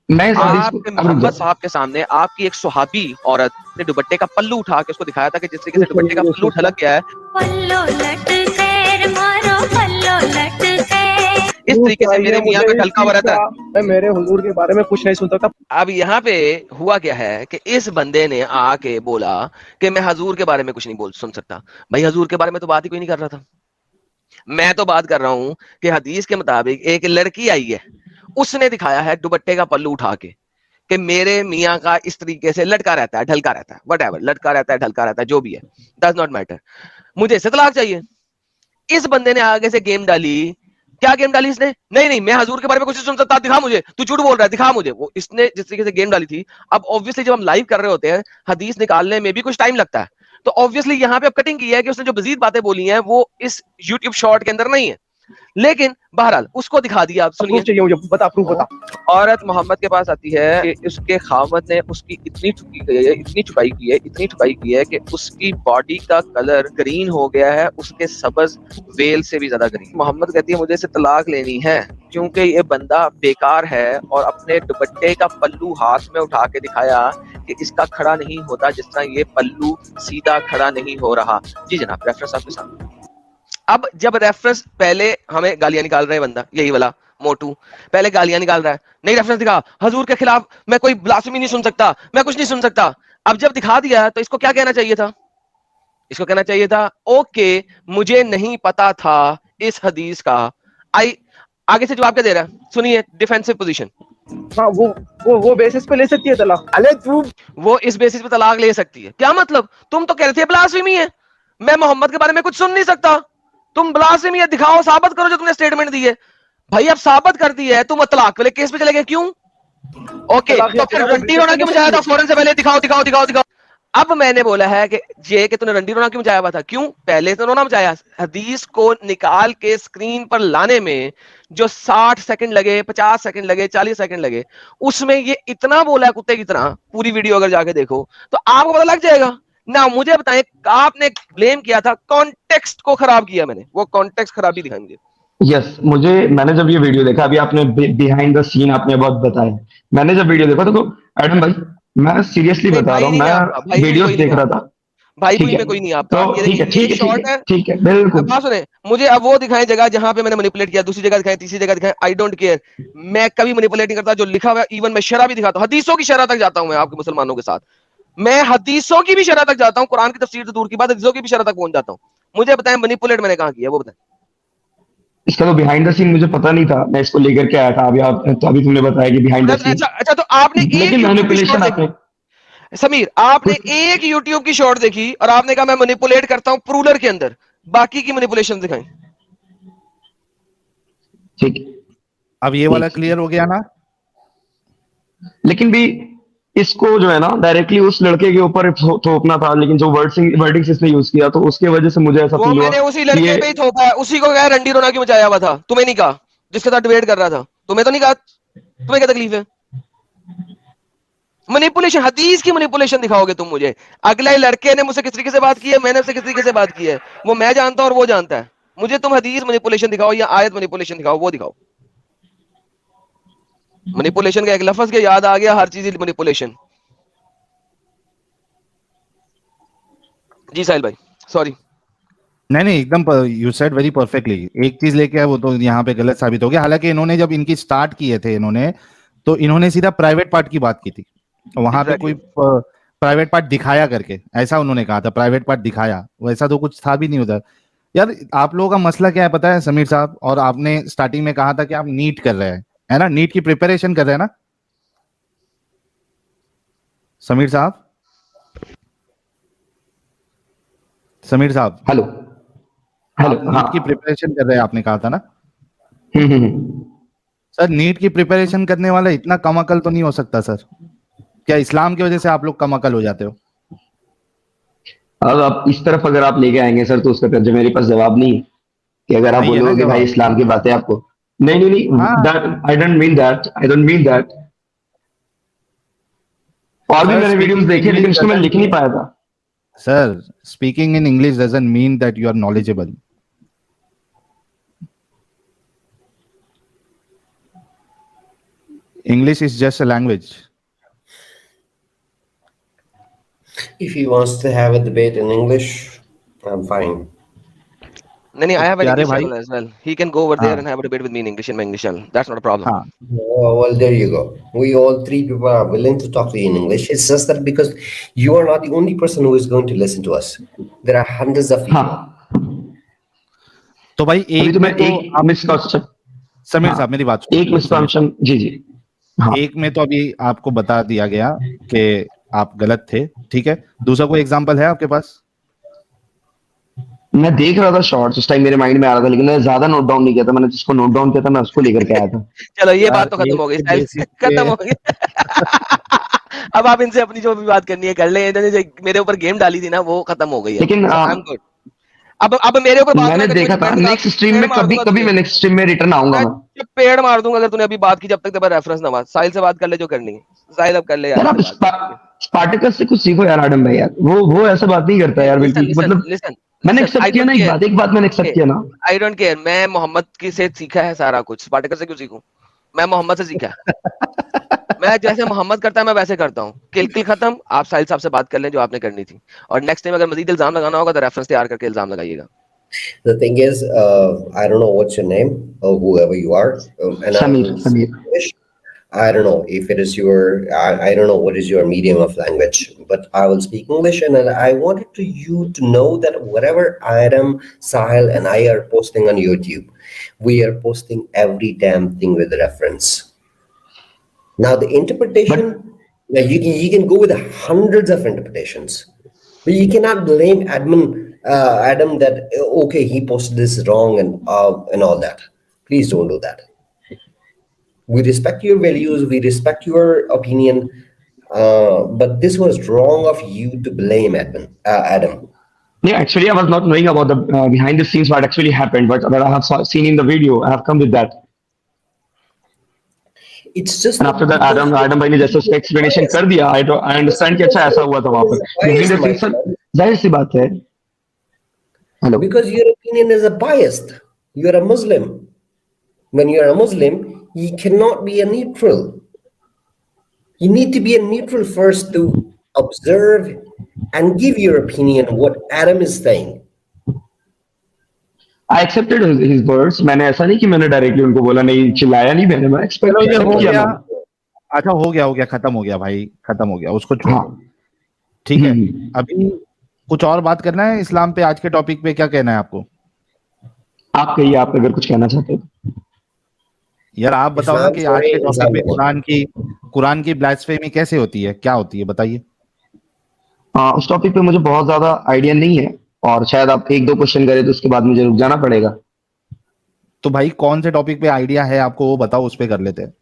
F: मैं
E: मोहम्मद साहब के सामने आपकी एक सुहाबी औरत ने दुपट्टे का पल्लू उठा के उसको दिखाया था कि जिससे दुपट्टे का पल्लू ढलक गया है। पल्लो लट शेर मारो, पल्लो लट शेर। इस तरीके से मेरे मियाँ का ढलका हुआ रहता है।
G: मैं मेरे हुजूर के बारे में कुछ नहीं सुनता था।
E: अब यहाँ पे हुआ क्या है कि इस बंदे ने आके बोला कि मैं हजूर के बारे में कुछ नहीं बोल सुन सकता। भाई हजूर के बारे में तो बात ही कोई नहीं कर रहा था। मैं तो बात कर रहा हूं कि हदीस के मुताबिक एक लड़की आई है, उसने दिखाया है दुपट्टे का पल्लू उठा के कि मेरे मियाँ का इस तरीके से लटका रहता है, ढलका रहता है, वटएवर, लटका रहता है, ढलका रहता है, जो भी है, डज नॉट मैटर, मुझे इससे तलाक चाहिए। इस बंदे ने आगे से गेम डाली। क्या गेम डाली इसने? नहीं नहीं मैं हजूर के बारे में कुछ नहीं सुन सकता, दिखा मुझे, तू झूठ बोल रहा है, दिखा मुझे। वो इसने जिस तरीके से गेम डाली थी। अब ऑब्वियसली जब हम लाइव कर रहे होते हैं, हदीस निकालने में भी कुछ टाइम लगता है, तो ऑब्वियसली यहाँ पे अब कटिंग की है कि उसने जो मजीद बातें बोली हैं वो इस यूट्यूब शॉर्ट के अंदर नहीं है, लेकिन बहरहाल उसको दिखा दिया। आप
G: प्रूफ
E: सुनिए।
G: चाहिए मुझे, बता प्रूफ बता।
E: औरत मोहम्मद के पास आती है कि उसके खामद ने उसकी इतनी ठुकी की है, इतनी ठुकाई की है, इतनी ठुकाई की है कि उसकी बॉडी का कलर ग्रीन हो गया है, उसके सबज वेल से भी ज्यादा ग्रीन। मोहम्मद कहती है मुझे इसे तलाक लेनी है क्योंकि ये बंदा बेकार है, और अपने दुपट्टे का पल्लू हाथ में उठा के दिखाया कि इसका खड़ा नहीं होता जिस तरह ये पल्लू सीधा खड़ा नहीं हो रहा। जी जनाब, रेफरेंस आपके सामने। अब जब रेफरेंस, पहले हमें गालियां निकाल रहे हैं बंदा, यही वाला मोटू पहले गालियां निकाल रहा है, नहीं रेफरेंस दिखा, हजूर के खिलाफ मैं कोई ब्लास्फेमी नहीं सुन सकता, मैं कुछ नहीं सुन सकता। अब जब दिखा दिया तो इसको क्या कहना चाहिए था? इसको कहना चाहिए था ओके मुझे नहीं पता था इस हदीस का। आई आगे से जवाब क्या दे रहा है सुनिए, डिफेंसिव पोजीशन।
G: हाँ वो बेसिस पे ले सकती है तलाक। अरे तू
E: वो इस बेसिस पे तलाक ले सकती है। क्या मतलब? तुम तो कह रहे थे ब्लास्फेमी है, मैं मोहम्मद के बारे में कुछ सुन नहीं सकता, तुम ब्लास्फेमी है, दिखाओ, साबित करो जो तुमने स्टेटमेंट दी है। भाई अब साबित कर दी है, तुम तलाक वाले केस पे चले गए, क्यों? ओके तो फिर रंडी रोना क्यों मचाया था फौरन से पहले? दिखाओ दिखाओ दिखाओ दिखाओ। अब मैंने बोला है कि ये कि तूने रंडी रोना क्यों मचाया हुआ था? क्यों? पहले तो रोना मचाया, हदीस को निकाल के स्क्रीन पर लाने में जो 60 सेकंड लगे, 50 सेकंड लगे, 40 सेकंड लगे, उसमें ये इतना बोला है कुत्ते की तरह। पूरी वीडियो अगर जाके देखो तो आपको पता लग जाएगा ना। मुझे बताएं, आपने ब्लेम किया था, कॉन्टेक्स्ट को खराब किया मैंने, वो कॉन्टेक्स्ट खराबी दिखाई मुझे।
F: यस मैंने जब ये वीडियो देखा, अभी आपने बिहाइंड द सीन आपने बहुत बताया, मैंने जब वीडियो देखा तो एडम भाई मैं सीरियसली
E: नहीं,
F: बता
E: भाई
F: रहा हूँ,
E: नहीं है आपका,
F: मैं
E: भाई
F: वीडियोस
E: कोई नहीं
F: देख
E: है
F: रहा
E: आपका।
F: था।
E: भाई
F: ठीक
E: बुई
F: है
E: में कोई नहीं है आपका।
F: तो
E: ये
F: ठीक है
E: देखिए,
F: ठीक
E: ये
F: है ठीक
E: शॉर्ट
F: है
E: है।
F: ठीक है बिल्कुल।
E: अब बात सुने, मुझे अब वो दिखाएं जगह जहां पे मैंने मैनिपुलेट किया, दूसरी जगह दिखाएं, तीसरी जगह दिखाएं, आई डोंट केयर। मैं कभी मैनिपुलेट नहीं करता, जो लिखा हुआ है, इवन मैं शरह भी दिखाता हूं, हदीसों की शरह तक जाता हूं मैं आपके मुसलमानों के साथ। मैं हदीसों की भी शरह तक जाता हूं, कुरान की तफसीर तो दूर की बात, हदीसों की भी शरह तक पहुंच जाता हूं। मुझे बताएं मैनिपुलेट मैंने कहां किया, वो बताएं।
F: इसका तो बिहाइंड द सीन मुझे पता नहीं था, मैं इसको लेकर के आया था अभी आप, तो अभी तुमने बताया कि बिहाइंड द सीन।
E: अच्छा अच्छा, तो आपने एक
F: लेकिन
E: यूट्यूब की शॉर्ट
F: मैनिपुलेशन आपने
E: देखी समीर, आपने
F: कुछ
E: एक यूट्यूब की शॉर्ट देखी और आपने कहा मैं मैनिपुलेट करता हूं प्रूलर के अंदर, बाकी की मैनिपुलेशन दिखाई।
F: ठीक है,
A: अब ये वाला
F: ठीक।
A: क्लियर हो गया ना?
F: लेकिन भी इसको जो है ना डायरेक्टली उस लड़के के ऊपर थोपना था, लेकिन जो वर्डिंग्स इसने यूज किया तो उसके वजह से मुझे ऐसा
E: वो
F: फील हुआ
E: मैंने उसी
F: कि
E: लड़के
F: ये
E: पे ही थोपा है, उसी को कहा रंडी रोना क्यों मचाया हुआ था, तुम्हें नहीं कहा, जिसके साथ डिबेट कर रहा था, तुम्हें तो नहीं कहा, तुम्हें क्या तकलीफ है? मैनिपुलेशन, हदीस की मैनिपुलेशन दिखाओगे तुम मुझे। अगले लड़के ने मुझसे किस तरीके से बात की है, मैंने उससे किस तरीके से बात की है, वो मैं जानता हूं और वो जानता है। मुझे तुम हदीस मैनिपुलेशन दिखाओ या आयत मैनिपुलेशन दिखाओ, वो दिखाओ। मैनिपुलेशन का एक लफ्ज के याद आ गया, हर चीज मैनिपुलेशन। जी साहिल भाई, सॉरी।
A: नहीं नहीं, एकदम यू सेड वेरी परफेक्टली। एक चीज लेके आए वो तो यहाँ पे गलत साबित हो गया। हालांकि इन्होंने जब इनकी स्टार्ट किए थे इन्होंने, तो इन्होंने सीधा प्राइवेट पार्ट की बात की थी, वहां पे कोई प्राइवेट पार्ट दिखाया करके ऐसा उन्होंने कहा था, प्राइवेट पार्ट दिखाया, वैसा तो कुछ था भी नहीं उधर। यार आप लोगों का मसला क्या है पता है समीर साहब? और आपने स्टार्टिंग में कहा था कि आप नीट कर रहे हैं, है ना, नीट की प्रिपरेशन कर रहे हैं ना समीर साहब? समीर साहब,
F: हेलो हेलो,
A: आप नीट की प्रिपरेशन कर रहे हैं आपने कहा था ना?
F: हम्म।
A: सर नीट की प्रिपरेशन करने वाला इतना कम अकल तो नहीं हो सकता सर? क्या इस्लाम की वजह से आप लोग कम अकल हो जाते हो?
F: अब आप इस तरफ अगर आप लेके आएंगे सर तो उसका फिर मेरे पास जवाब नहीं है कि अगर आप
A: नहीं है ना
F: बोलोगे कि भाई
A: जवाब?
F: इस्लाम की बातें आपको नहीं
A: हाँ
F: that I don't mean that. और भी
A: सर,
F: मैंने वीडियोस
A: स्पीकिंग
F: देखे लेकिन
A: इंग्लिश
F: उसको मैं
A: डजंट
F: लिख नहीं
A: मीन,
F: पाया था।
A: Sir speaking in English doesn't mean that you are knowledgeable. English is just a language.
B: If he wants to have a debate in English, I'm fine.
E: नहीं, I have an
A: प्यारे
E: English
A: भाई
E: channel as well. He can go over there
A: हाँ
E: and have a debate with me in English in my English channel. That's not a problem.
A: हाँ
B: Oh, well, there you go. We all three people are willing to talk to you in English. It's just that because you are not the only person who is going to listen to us. There are hundreds of
F: हाँ
B: people.
A: तो भाई
F: अभी
A: एक
F: तो
A: में
F: मैं
A: तो
F: एक
A: आप
F: मिसकॉन्सेप्शन
A: समीर
F: हाँ
A: साहब मेरी बात
F: एक
A: सुनिए समीर साहब
F: मिसकॉन्सेप्शन जी हाँ
A: एक में तो अभी आपको बता दिया गया कि आप गलत थे ठीक है दूसरा कोई एग्जांपल है आपके पास
F: मैं देख रहा था शॉर्ट्स उस टाइम मेरे माइंड में आ रहा था लेकिन मैंने ज्यादा नोट डाउन नहीं किया था मैंने जिसको नोट डाउन किया था मैं उसको लेकर के आया था
E: चलो ये
A: यार
E: बात तो खत्म
A: एक
E: हो गई,
A: के
E: स्टाइल
A: बेसिस
E: खत्म
A: पे
E: हो गई। अब आप इनसे अपनी जो भी बात करनी है कर ले, इन्होंने जो मेरे ऊपर गेम डाली थी ना वो खत्म हो गई अब,
F: लेकिन
E: सो आई एम गुड। अब मेरे ऊपर बात ना
F: मैंने
E: करी,
F: देखा
E: मैं
F: था
E: तेरे
F: नेक्स्ट स्ट्रीम
E: पेड़
F: में
E: मार
F: कभी
E: दूंगा
F: कभी
E: तुझे,
F: मैं नेक्स्ट स्ट्रीम में रिटर्न आऊंगा
E: मैं
F: मैं
E: तुझे पेड़ मार दूंगा अगर तूने अभी बात की, जब तक तेरा रेफरेंस ना बात। साहिल से बात कर ले जो करनी है, साहिल अब कर ले यार
F: यार आप
E: इससे बात।
F: स्पार्टकस से कुछ सीखो यार आडम भाई यार वो ऐसा बात नहीं करता यार
E: लिसन
F: बिल्कुल
E: लिसन
F: मतलब
E: लिसन
F: मैंने
E: लिसन, आई
F: एक्सेप्ट किया
E: डोंट
F: ना
E: केयर,
F: एक बात मैंने एक्सेप्ट किया ना
E: आई डोंट केयर। मैं मोहम्मद की से सीखा है सारा कुछ, स्पार्टकस से क्यों सीखूं? मैं मोहम्मद से सीखा है। मैं जैसे मोहम्मद करता है मैं वैसे करता हूँ। किल खत्म, आप साहिल साहब से बात कर लें जो आपने करनी थी, और नेक्स्ट टाइम अगर मजीद इल्जाम लगाना होगा तो रेफरेंस तैयार करके इल्जाम लगाइएगा।
B: The thing is, I don't know what's your name or whoever you are, and I will speak
F: Sameer
B: English. I don't know if it is your, I don't know what is your medium of language, but I will speak English, and I wanted you to know that whatever Adam, Sahil, and I are posting on YouTube, we are posting every damn thing with reference. Now the interpretation, now you can go with hundreds of interpretations, but you cannot blame Adam that okay he posted this wrong and all that. Please don't do that. We respect your values, we respect your opinion, but this was wrong of you to blame Adam.
F: Yeah, actually, I was not knowing about the behind the scenes what actually happened, but I have seen in the video. I have come with that.
B: It's just
F: And after that, Adam भाई ने जैसे उसका explanation कर दिया, I understand कि अच्छा ऐसा हुआ था वहाँ पर. Behind the scenes सर जाहिर सी बात है. Hello.
B: Because your opinion is a biased. You are a Muslim. When you are a Muslim, you cannot be a neutral. You need to be a neutral first to observe and give your opinion what Adam is saying.
F: I accepted his words. मैंने ऐसा नहीं कि मैंने directly उनको बोला नहीं चिल्लाया नहीं मैंने मैं
A: चलो ये हो
F: एक्सपेक्ट किया
A: गया
F: मैंने.
A: अच्छा हो गया खत्म हो गया भाई खत्म हो गया उसको छोड़ो
F: हाँ.
A: ठीक है
F: हम्म.
A: अभी कुछ और बात करना है इस्लाम पे आज के टॉपिक पे क्या कहना है आपको
F: आप कहिए आप अगर कुछ कहना चाहते हो.
A: यार आप बताओ ना
B: इस्लाम
A: कि आज
B: छोड़े,
A: के टॉपिक
B: इस्लाम
A: पे
B: बोलो।
A: कुरान की ब्लास्फेमी कैसे होती है क्या होती है बताइए
F: उस टॉपिक पे मुझे बहुत ज्यादा आइडिया नहीं है और शायद आप एक दो क्वेश्चन करें तो उसके बाद मुझे रुक जाना पड़ेगा.
A: तो भाई कौन से टॉपिक पे आइडिया है आपको वो बताओ उस पे कर लेते हैं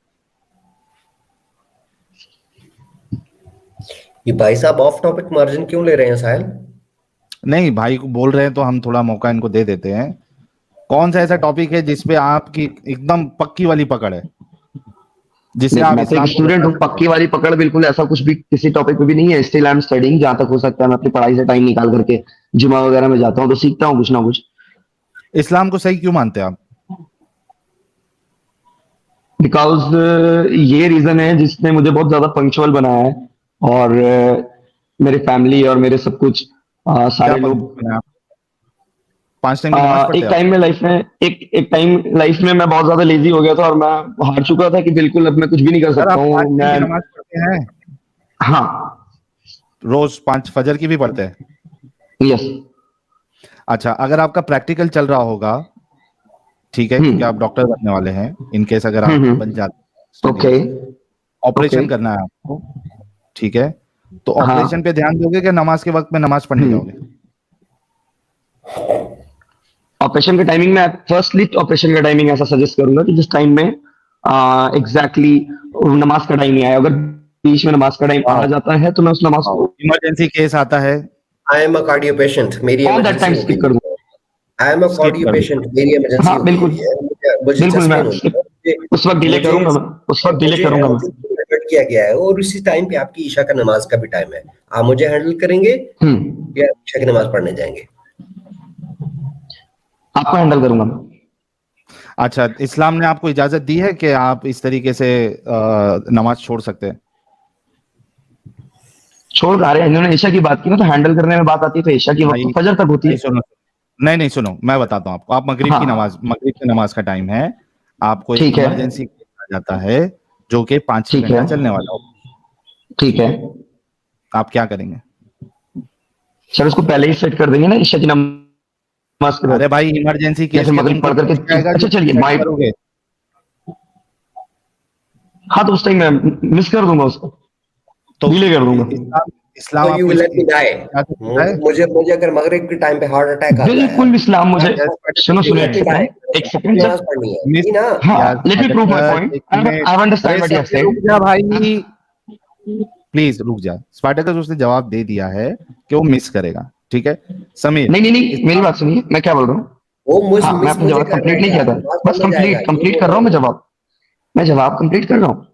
B: ये भाई साहब ऑफ टॉपिक मार्जिन क्यों ले रहे हैं साहिल?
A: नहीं भाई को बोल रहे हैं तो हम थोड़ा मौका इनको दे देते हैं कौन सा ऐसा टॉपिक है जिसपे आपकी एकदम पक्की वाली पकड़ है जिसे आप
F: मैं तो एक
A: इस्लाम को
F: स्टूडेंट हूँ पक्की वाली पकड़ बिल्कुल ऐसा कुछ भी किसी टॉपिक पे भी नहीं है. स्टिल आई एम स्टडिंग जहां तक हो सकता है मैं अपनी पढ़ाई से टाइम निकाल करके जुमा वगैरह में जाता हूँ तो सीखता हूँ कुछ ना कुछ.
A: इस्लाम को सही क्यों मानते हैं आप
F: बिकॉज ये रीजन है जिसने मुझे बहुत ज्यादा पंक्चुअल बनाया है और मेरे फैमिली और मेरे सब कुछ सारे
A: क्या
F: लोग
A: पंक्चुअल हैं आप? 5 टाइम की नमाज पढ़ते
F: एक
A: हैं
F: टाइम में लाइफ में एक टाइम लाइफ में मैं बहुत ज्यादा लेजी हो गया था और मैं हार चुका था कि बिल्कुल अब मैं कुछ भी नहीं कर
A: सर
F: सकता
A: आप
F: हूँ
A: 5 टाइम
F: मैं.
A: की नमाज पढ़ते हैं
F: हाँ.
A: रोज 5 फजर की भी पढ़ते हैं
F: यस.
A: अच्छा अगर आपका प्रैक्टिकल चल रहा होगा ठीक है क्योंकि आप डॉक्टर बनने वाले हैं इन केस अगर आप बन जाते
F: ओके.
A: Operation
F: okay.
A: करना है आपको ठीक है तो
F: हाँ.
A: ऑपरेशन पे ध्यान दोगे कि नमाज के वक्त में नमाज पढ़ने जाओगे
F: ऑपरेशन का टाइमिंग में फर्स्टली ऑपरेशन का टाइमिंग ऐसा सजेस्ट करूंगा कि जिस टाइम में एग्जैक्टली नमाज का टाइम नहीं आया. अगर बीच में नमाज का टाइम आ जाता है तो मैं उस नमाज को
A: इमरजेंसी केस आता है
B: I am a cardio patient, मेरी
F: on that time
B: emergency
F: skip करूंगा.
B: I am a cardio patient, मेरी इमरजेंसी
F: हाँ,
B: हो गई
F: बिल्कुल.
B: है, मुझे
F: बिल्कुल मैं
B: चस्पे हुई है।
F: उस वक्त डिले
B: मुझे-
F: करूंगा मैं उस वक्त डिले
B: मुझे
F: करूंगा मैं.
B: हैंडल किया गया है और उसी टाइम पे आपकी ईशा का नमाज का भी टाइम है. आप मुझे हैंडल करेंगे या ईशा की नमाज पढ़ने जाएंगे?
F: आपको हैंडल करूंगा मैं.
A: अच्छा इस्लाम ने आपको इजाजत दी है कि आप इस तरीके से नमाज छोड़ सकते हैं
F: छोड़ रहे हैं. इन्होंने ईशा की बात की ना तो हैंडल करने में बात आती है तो ईशा की वक्त
A: भाई-
F: तो फजर तक होती है.
A: सुनो नहीं नहीं सुनो, मैं बताता हूँ आपको। आप मगरिब की नमाज, मगरिब की नमाज का टाइम है, आपको एक
F: ठीक है।
A: इमरजेंसी आ जाता है जो कि 5-6
F: ठीक है।
A: घंटा चलने वाला हो,
F: ठीक है
A: आप क्या करेंगे?
F: सर, उसको पहले ही सेट कर देंगे ना ईशा की नमाज के बाद,
A: अरे भाई इमरजेंसी
F: या
A: केस
F: फिर
A: के
F: मगरिब
A: तुमको
F: पढ़ करके।
A: पूछ आएगा
F: अच्छा
A: जो
F: चलिए,
A: सेट
F: माइट,
A: करोगे।
F: हाँ तो उस टाइम मैं मिस कर दूंगा उसको,
A: तो
F: डिले कर दूंगा।
A: इस्लाम,
B: तो
A: इस्लाम
B: यू
A: आपको
B: विल लेट मी डाई।
A: क्या कहता है?
B: मुझे अगर मगरिब के टाइम पे हार्ट अटैक आता है,
F: बिल्कुल इस्लाम मुझे, सुनो
B: यू
F: सुनो
B: लेट
F: एक
B: मी डाई,
F: सेकंड, एक सेकंड
B: नमाज
F: सर।
B: पढ़नी है
A: मिस
B: जी ना।
F: हाँ,
A: यार
F: let me prove my
A: Spartacus,
F: point.
A: एक
F: आई
A: मिनट,
F: अंडरस्टैंड
A: अरे
F: व्हाट यू हैव
A: समीर रुक
F: सेड।
A: जा भाई, प्लीज रुक जा। स्पार्टकस उसने जवाब दे दिया है कि वो मिस करेगा, ठीक है समीर।
F: नहीं नहीं नहीं, मेरी
A: इस्लाम,
F: बात सुनिए, मैं क्या बोल रहा हूँ।
B: वो
F: हाँ, मैं
B: मिस
F: अपना
B: मुझे
F: जवाब
B: करना
F: कंप्लीट
B: है
F: नहीं
B: क्या?
F: किया था,
B: नमाज
F: बस
B: पढ़ने जाएगा, ये
F: कंप्लीट
B: बोल
F: कर
B: रहा
F: रहा हूँ
B: हूँ
F: मैं जवाब। मैं जवाब कंप्लीट कर रहा हूँ।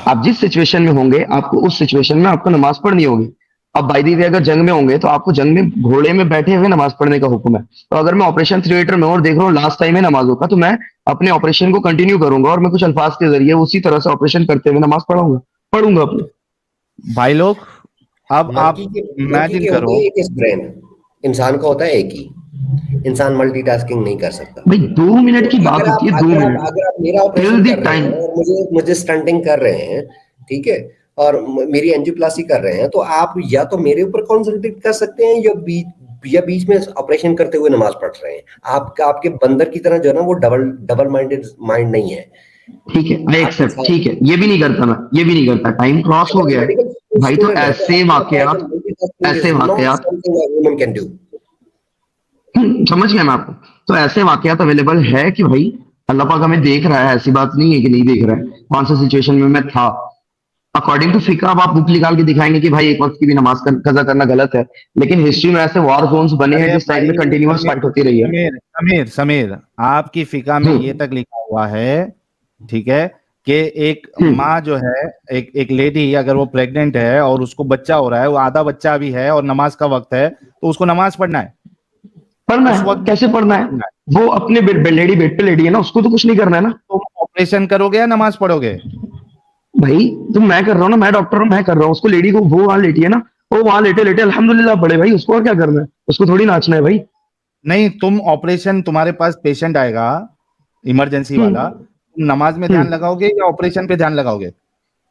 F: आप जिस सिचुएशन में होंगे, आपको उस सिचुएशन में आपको नमाज पढ़नी होगी। अब बाई दी वे अगर जंग में होंगे तो आपको जंग में घोड़े में बैठे हुए नमाज पढ़ने का हुक्म है। तो अगर मैं ऑपरेशन थिएटर में हूं और देख रहा हूँ लास्ट टाइम है नमाजों का, तो मैं अपने ऑपरेशन को कंटिन्यू करूंगा और मैं कुछ अल्फाज के जरिए उसी तरह से ऑपरेशन करते हुए नमाज पढ़ूंगा अपनी।
A: भाई लोग अब आप
B: मंकी
A: इमेजिन
B: के होते
A: करो,
B: हैं एक ही ब्रेन, इंसान का होता है एक ही। इंसान मल्टीटास्किंग नहीं कर सकता।
F: भाई 2 मिनट
B: तो
F: की बात होती है, 2 मिनट
B: अगर आप मेरा
F: टिल
B: ऑपरेशन
F: द
B: कर रहे
F: टाइम।
B: हैं और मुझे स्टंटिंग कर रहे हैं, ठीक है, और मेरी एंजियोप्लास्टी कर रहे हैं, तो आप या तो मेरे ऊपर कॉन्सेंट्रेट कर सकते हैं या बीच में ऑपरेशन करते हुए नमाज पढ़ रहे हैं। आपके बंदर की तरह जो है ना, वो डबल माइंडेड माइंड नहीं है।
F: ठीक है, मैं
B: आप
F: एक्सेप्ट,
B: इंसान,
F: ठीक है, ये भी नहीं करता, मैं ये भी नहीं करता, टाइम क्रॉस हो
B: अगर
F: गया है
B: मेडिकल
F: भाई। तो
B: स्टूडेंट है तो
F: ऐसे
B: आपको लगता है कि
F: वाकयात,
B: मल्टीटास्किंग
F: ऐसे
B: इज नॉट
F: वाकयात,
B: something a human can do.
F: समझ गया मैं आपको। तो ऐसे वाकयात अवेलेबल है कि भाई अल्लाह पाक हमें देख रहा है, ऐसी बात नहीं है कि नहीं देख रहा है। कौन सा सिचुएशन में मैं था, अकॉर्डिंग टू फिक्र अब आप बुक निकाल के दिखाएंगे कि भाई एक वक्त की भी नमाज कजा करना गलत है, लेकिन हिस्ट्री में ऐसे वॉर जोन्स बने हैं
A: अरे
F: जिस टाइम
A: भाई
F: में कंटिन्यूअस
A: समीर
F: फाइट होती रही है।
A: समीर समीर समीर, आपकी फिका में ये तक लिखा हुआ है, ठीक है, कि एक माँ जो है, एक लेडी अगर वो प्रेग्नेंट है और उसको बच्चा हो रहा है, वो आधा बच्चा भी है और नमाज का वक्त है, तो उसको नमाज पढ़ना है।
F: पढ़ना
A: उस
F: है,
A: वक्त
F: कैसे पढ़ना है?
A: पढ़ना है।
F: वो अपने लेडी बेड पे लेडी है ना, उसको तो कुछ नहीं करना है ना।
A: तुम ऑपरेशन करोगे या नमाज पढ़ोगे?
F: भाई तुम, मैं कर रहा हूँ ना, मैं डॉक्टर हूँ, मैं कर रहा हूँ, उसको लेडी को, वो वहां लेटी है ना, वो वहां लेटे लेटे अल्हम्दुलिल्लाह पढ़े भाई, उसको और क्या करना है, उसको थोड़ी नाचना है भाई।
A: नहीं, तुम ऑपरेशन, तुम्हारे पास पेशेंट आएगा इमरजेंसी वाला, तुम नमाज में ध्यान लगाओगे या ऑपरेशन पे ध्यान लगाओगे?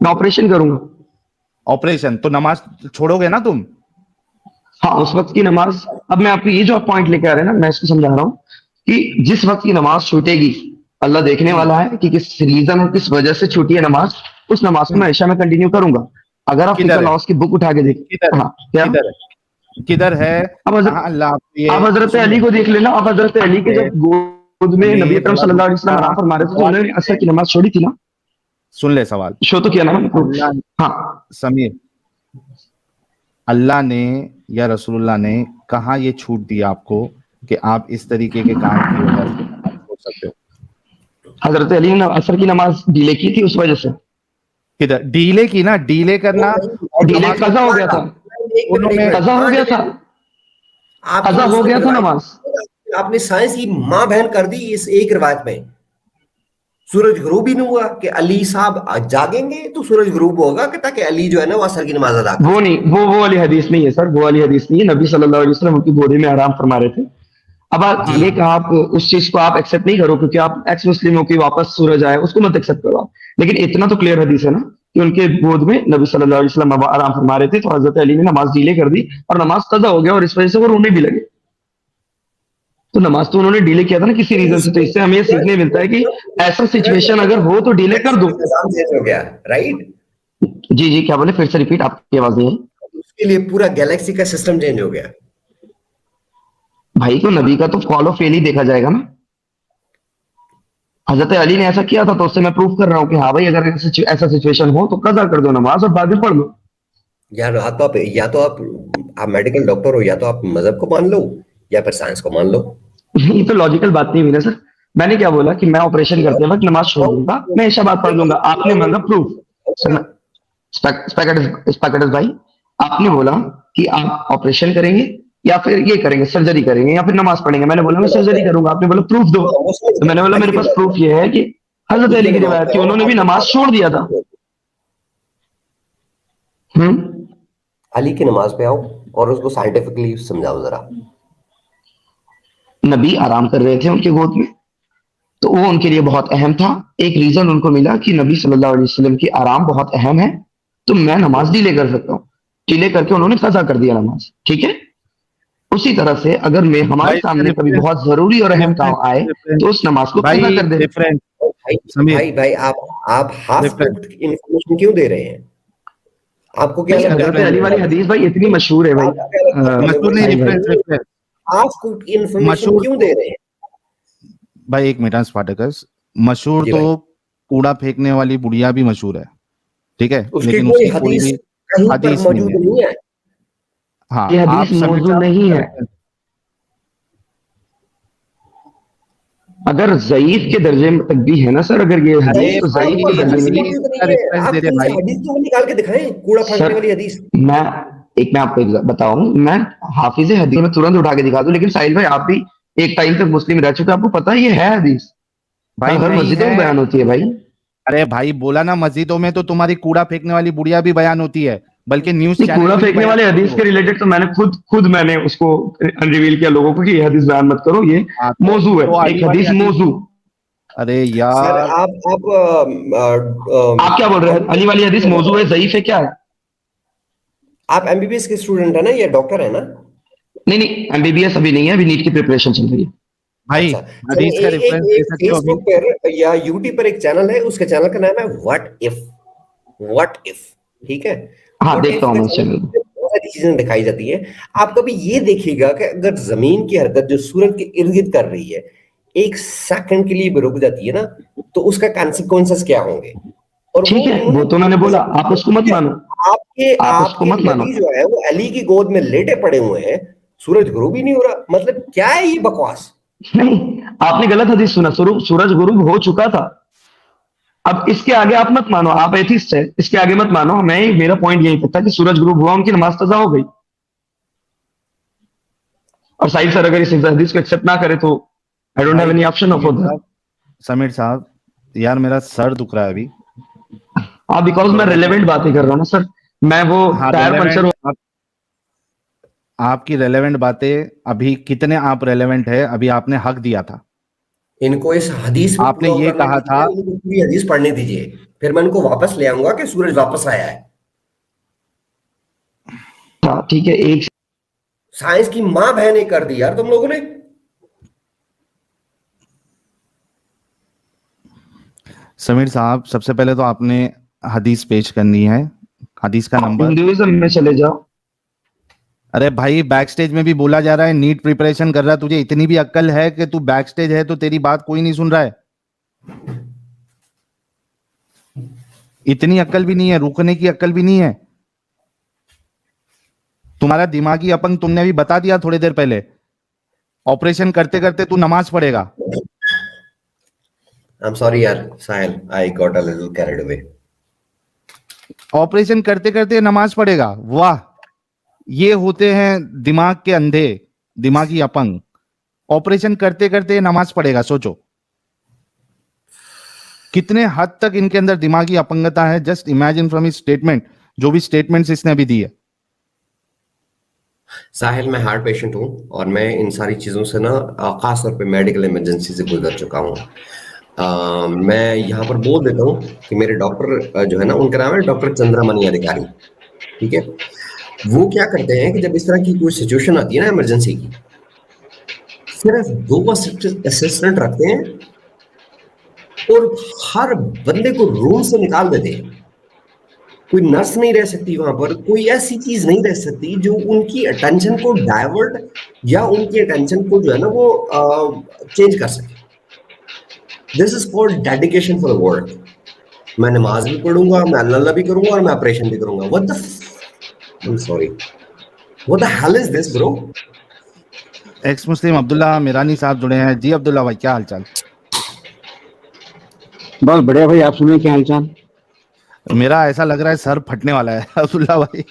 F: मैं ऑपरेशन करूंगा।
A: ऑपरेशन, तो नमाज छोड़ोगे ना तुम?
F: हाँ, उस वक्त की नमाज। अब मैं आपको ये जो आप पॉइंट लेके आ रहे हैं ना, मैं इसको समझा रहा हूँ कि जिस वक्त की नमाज छूटेगी, अल्लाह देखने वाला है कि किस रीजन और किस वजह से छूटी है नमाज, उस नमाज को मैं ऐशा में कंटिन्यू करूंगा। अगर आप
A: किधर
F: फिकल
A: है?
F: लॉस की बुक उठा के देख,
A: किधर है?
F: हाँ क्या,
A: किधर है? किधर है?
F: अब
A: हाँ, अल्लाह आपको ये
F: आप हजरत
A: सुनो,
F: अली को देख लेना। आप हजरत अली के जब गोद में नबी अकरम सल्लल्लाहु अलैहि वसल्लम आराम फरमा रहे थे, तो उन्होंने असर की नमाज छोड़ी थी ना,
A: सुन ले सवाल।
F: शो तो किया ना मैंने।
A: अल्लाह,
F: हाँ,
A: समीर, अल्लाह ने या रसूलुल्लाह ने कहा ये छूट दी आपको कि आप इस तरीके के काम की वजह से नमाज छोड़ सकते हो?
F: हजरत अली ने असर की नमाज डिले की थी उस वजह से।
A: किधर डीले की ना, डीले करना और
F: डिले
A: नमाज
F: कजा हो गया था, कजा हो गया था, कजा हो गया था नमाज।
B: आपने साइंस की माँ बहन कर दी इस एक रिवायत में। सूरज गुरूब ही नहीं हुआ कि अली साहब आज जागेंगे तो सूरज गुरूब होगा कि ताकि अली जो है ना वो असर की नमाज अदा करे।
F: वो नहीं, वो वाली हदीस नहीं है सर, वो वाली हदीस नहीं है। नबी सल्लल्लाहु अलैहि वसल्लम उनकी गोदी में आराम फरमा रहे थे। अब आप
B: जी।
F: ये कहा, आप उस चीज को आप एक्सेप्ट नहीं करो क्योंकि आप एक्स मुस्लिम हो कि वापस सूरज आए, उसको मत एक्सेप्ट करो आप। लेकिन इतना तो क्लियर हदीस है ना कि उनके गोद में नबी सल्लल्लाहु अलैहि वसल्लम आराम फरमा रहे थे, तो हजरत अली ने नमाज डिले कर दी और नमाज कज़ा हो गया, और इस वजह से वो रोने भी लगे। तो नमाज तो उन्होंने डिले किया था ना किसी रीजन से। तो इससे हमें ये सीखने मिलता है कि ऐसा सिचुएशन अगर हो तो डिले कर दो।
B: निजाम चेंज हो गया, राइट?
F: जी जी, क्या बोले, फिर से रिपीट, आपकी आवाज नहीं है।
B: उसके लिए पूरा गैलेक्सी का सिस्टम चेंज हो गया।
F: भाई तो नबी का तो फॉलो फेल ही देखा जाएगा ना। हजरत अली ने ऐसा किया था, तो उससे मैं प्रूफ कर रहा हूँ कि हाँ भाई, अगर ऐसा सिचुएशन हो तो कज़ा कर दो नमाज और बाद में पढ़ लो।
B: या तो आप मेडिकल डॉक्टर हो, या तो आप मजहब को मान लो या फिर साइंस को मान लो।
F: ये तो लॉजिकल बात नहीं हुई ना सर। मैंने क्या बोला कि मैं ऑपरेशन करते वक्त नमाज छोड़ दूंगा, मैं ऐशा बात पढ़ लूंगा। आपने मांगा प्रूफ। स्पैकेटस भाई, आपने बोला कि आप ऑपरेशन करेंगे या फिर ये करेंगे, सर्जरी करेंगे या फिर नमाज पढ़ेंगे। मैंने बोला मैं सर्जरी करूंगा, आपने बोला प्रूफ दो। तो मैंने बोला मेरे पास प्रूफ ये है कि हजरत अली की रिवायत थी, उन्होंने भी नमाज छोड़ दिया था।
B: अली की नमाज पे आओ और उसको साइंटिफिकली समझाओ जरा।
F: नबी आराम कर रहे थे उनके गोद में, तो वो उनके लिए बहुत अहम था। एक रीजन उनको मिला कि नबी सल्लल्लाहु अलैहि वसल्लम की आराम बहुत अहम है, तो मैं नमाज डिले कर सकता हूँ। डिले करके उन्होंने कज़ा कर दिया नमाज, ठीक है। उसी तरह से अगर मैं हमारे
A: भाई
F: सामने कभी बहुत जरूरी और अहम काम आए तो उस नमाज को कज़ा
A: भाई
F: कर दे।
A: रेफरेंस
B: भाई
A: समीर
B: भाई भाई आप हाफ
A: रेफरेंस
B: कुक्ड इंफॉर्मेशन क्यों दे रहे हैं? आपको क्या
F: नहीं,
B: लगता है
F: हजरत
B: कि
F: अली वाली हदीस भाई इतनी मशहूर है भाई।
B: आपको क्या लगता है
A: मशहूर नहीं,
F: भाई भाई
A: रेफरेंस
B: हाफ कुक्ड इंफॉर्मेशन
A: मशहूर
B: क्यों दे रहे हैं?
A: भाई एक मिनट स्पार्टकस, मशहूर
B: जी
A: तो
B: भाई,
A: कूड़ा फेंकने वाली बुढ़िया भी मशहूर है, ठीक है,
B: उसकी
A: लेकिन
B: कोई
A: उसकी कोई
B: हदीस
A: भी
B: कहीं पर
A: हदीस नहीं
B: मौजूद
A: है।
B: नहीं है।
A: हाँ
F: ये
A: आप
F: हदीस
A: समीर
F: मौजूद
A: साहब
F: नहीं है। अगर ज़ईफ के दर्जे में तक भी है ना सर, अगर ये
A: अरे
F: हदीस तो
A: भाई
F: ज़ईफ के दर्जे में
B: हदीस
F: नहीं।
B: मौजूद
A: इसका
B: नहीं है,
A: रेफरेंस
B: आप
A: दे रहे
B: कहीं से
A: भाई।
B: हदीस तो निकाल के दिखाएं, कूड़ा फेंकने
F: सर
B: वाली हदीस।
F: मैं आपको एक बताऊं, मैं हाफिज हदीस में तुरंत उठा के दिखा दूं, लेकिन साहिल भाई आप भी एक टाइम तक मुस्लिम रह चुके हैं, आपको पता है ये है हदीस,
A: भाई
F: हर
A: नहीं
F: मस्जिदों
A: है।
F: में बयान होती है भाई।
A: अरे भाई बोला ना, मस्जिदों में तो तुम्हारी कूड़ा फेंकने वाली बुढ़िया भी बयान होती है, बल्कि न्यूज
F: नहीं,
A: चैनल
F: कूड़ा
A: पे भी
F: फेंकने
A: बयान
F: वाले
A: होती
F: हदीस
A: है
F: के
A: वो।
F: रिलेटेड तो मैंने खुद मैंने उसको रिवील किया लोगों को कि ये हदीस बयान मत करो, ये
A: हाँ
F: मौजू है,
A: तो
F: एक
A: अली वाली
F: हदीस
A: हदीस।
F: मौजू।
A: अरे
B: सर
A: यार
F: आप क्या बोल रहे हैं, अली वाली हदीस मौजू है, ज़ईफ है, क्या है?
B: आप एमबीबीएस के स्टूडेंट है ना या डॉक्टर है ना?
F: नहीं एमबीबीएस अभी नहीं है, अभी नीट की प्रिपरेशन चल रही है।
A: भाई
B: अच्छा,
A: हदीस का
B: एक
A: रेफरेंस दे
B: एक
A: सकते हो अभी?
B: फेसबुक पर या यूट्यूब पर एक चैनल है, उसके चैनल का नाम है व्हाट इफ, ठीक है?
F: हाँ
B: व्हाट
F: देखता
B: इफ
F: हूँ
B: का
F: मैं इस
B: चैनल
F: चैनल
B: पे बहुत सारी चीजें दिखाई जाती है। आप कभी ये देखिएगा कि अगर जमीन की हरकत जो सूरज के इर्द गिर्द कर रही है एक सेकंड के लिए भी रुक जाती है ना, तो उसका कॉन्सिक्वेंसेस क्या होंगे? और
F: ठीक है, वो तो मैंने बोला, आप उसको मत मानो,
B: आपके
F: आप उसको
B: आपके
F: मत मानो।
B: नबी जो है वो अली की गोद में लेटे पड़े हुए हैं, सूरज गुरु भी नहीं हो रहा, मतलब क्या है ये बकवास?
F: नहीं, आपने गलत हदीस सुना, सूरज गुरूब हो चुका था। अब इसके आगे आप मत मानो, आप एथिस्ट है, इसके आगे मत मानो। मेरा पॉइंट यही था कि सूरज गुरूब हुआ, उनकी नमाज कज़ा हो गई। और साहिल सर अगर इस हदीस को एक्सेप्ट ना करे तो I don't have any option of that.
A: Sameer साहब यार मेरा सर दुख रहा है अभी।
F: हाँ, बिकॉज मैं रिलेवेंट बातें कर रहा हूँ ना सर, मैं वो
A: हाँ
F: टायर पंचर
A: रेलेवेंट, आपकी रेलेवेंट बातें अभी कितने आप रेलेवेंट है, अभी आपने हक दिया था,
B: इनको इस हदीस में
A: आपने
B: पूरा
A: ये
B: उतरने
A: कहा था।
B: दीजिए, इनको पूरी हदीस पढ़ने दीजिए, फिर मैं इनको वापस ले आऊंगा कि सूरज वापस आया है।
F: था, ठीक है, एक
B: साइंस की मां बहने कर दी यार तुम लोगों ने।
A: समीर साहब सबसे पहले तो आपने हदीस पेश करनी है, हदीस का नंबर।
F: हिंदुइज्म में चले जाओ।
A: अरे भाई बैक स्टेज में भी बोला जा रहा है नीट प्रिपरेशन कर रहा है, तुझे इतनी भी अक्ल है कि तू बैक स्टेज है तो तेरी बात कोई नहीं सुन रहा है? इतनी अक्ल भी नहीं है, रुकने की अक्ल भी नहीं है तुम्हारा। दिमागी अपंग तुमने अभी बता दिया थोड़ी देर पहले, ऑपरेशन करते करते तू नमाज पढ़ेगा।
B: आई एम सॉरी यार Sahil, I got a little carried away.
A: Operation करते करते नमाज पढ़ेगा, वाह! ये होते हैं दिमाग के अंधे, दिमागी अपंग। ऑपरेशन करते करते नमाज पढ़ेगा, सोचो कितने हद तक इनके अंदर दिमागी अपंगता है। Just imagine from his statement, जो भी स्टेटमेंट्स इसने अभी दी है।
B: साहिल मैं हार्ट पेशेंट हूँ और मैं इन सारी चीज़ों से ना खास तौर पे मेडिकल इमरजेंसी से गुजर चुका हूँ। मैं यहाँ पर बोल देता हूँ कि मेरे डॉक्टर जो है ना, उनका नाम है डॉक्टर चंद्रमणि अधिकारी, ठीक है? वो क्या करते हैं कि जब इस तरह की कोई सिचुएशन आती है ना इमरजेंसी की, सिर्फ 2 असिस्टेंट रखते हैं और हर बंदे को रूम से निकाल देते हैं। कोई नर्स नहीं रह सकती वहां पर, कोई ऐसी चीज नहीं रह सकती जो उनकी अटेंशन को डाइवर्ट या उनकी अटेंशन को जो है ना वो चेंज कर सके। This is called dedication for the work. मैं नमाज भी पढ़ूंगा, मैं अल्लाह भी करूंगा और मैं ऑपरेशन भी करूंगा। What the I am sorry, what the hell is this bro?
A: Ex Muslim Abdullah Mirani साहब जुड़े हैं। जी अब्दुल्ला भाई, क्या हालचाल?
H: बस बढ़िया भाई, आप सुनिए क्या हालचाल?
A: मेरा ऐसा लग रहा है सर फटने वाला है अब्दुल्ला भाई।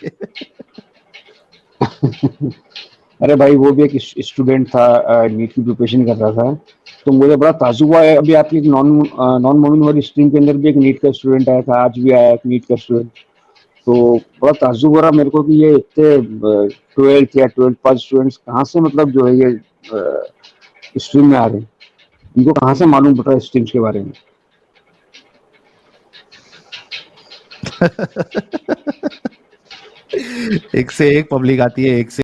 H: अरे भाई वो भी एक स्टूडेंट था, नीट की प्रिपरेशन कर रहा था, तो मुझे बड़ा ताज्जुब हुआ है। अभी आपकी नॉन मोमिन वाली स्ट्रीम के अंदर भी एक नीट का स्टूडेंट आया था, आज भी आया एक नीट का स्टूडेंट। तो बड़ा ताज्जुब हो रहा मेरे को कि ये इतने 12th या 12th पास स्टूडेंट्स कहाँ से मतलब जो है ये स्ट्रीम में आ रहे हैं, इनको कहाँ से मालूम पड़ रहा है स्ट्रीम्स के बारे में?
A: एक से एक पब्लिक आती है, एक से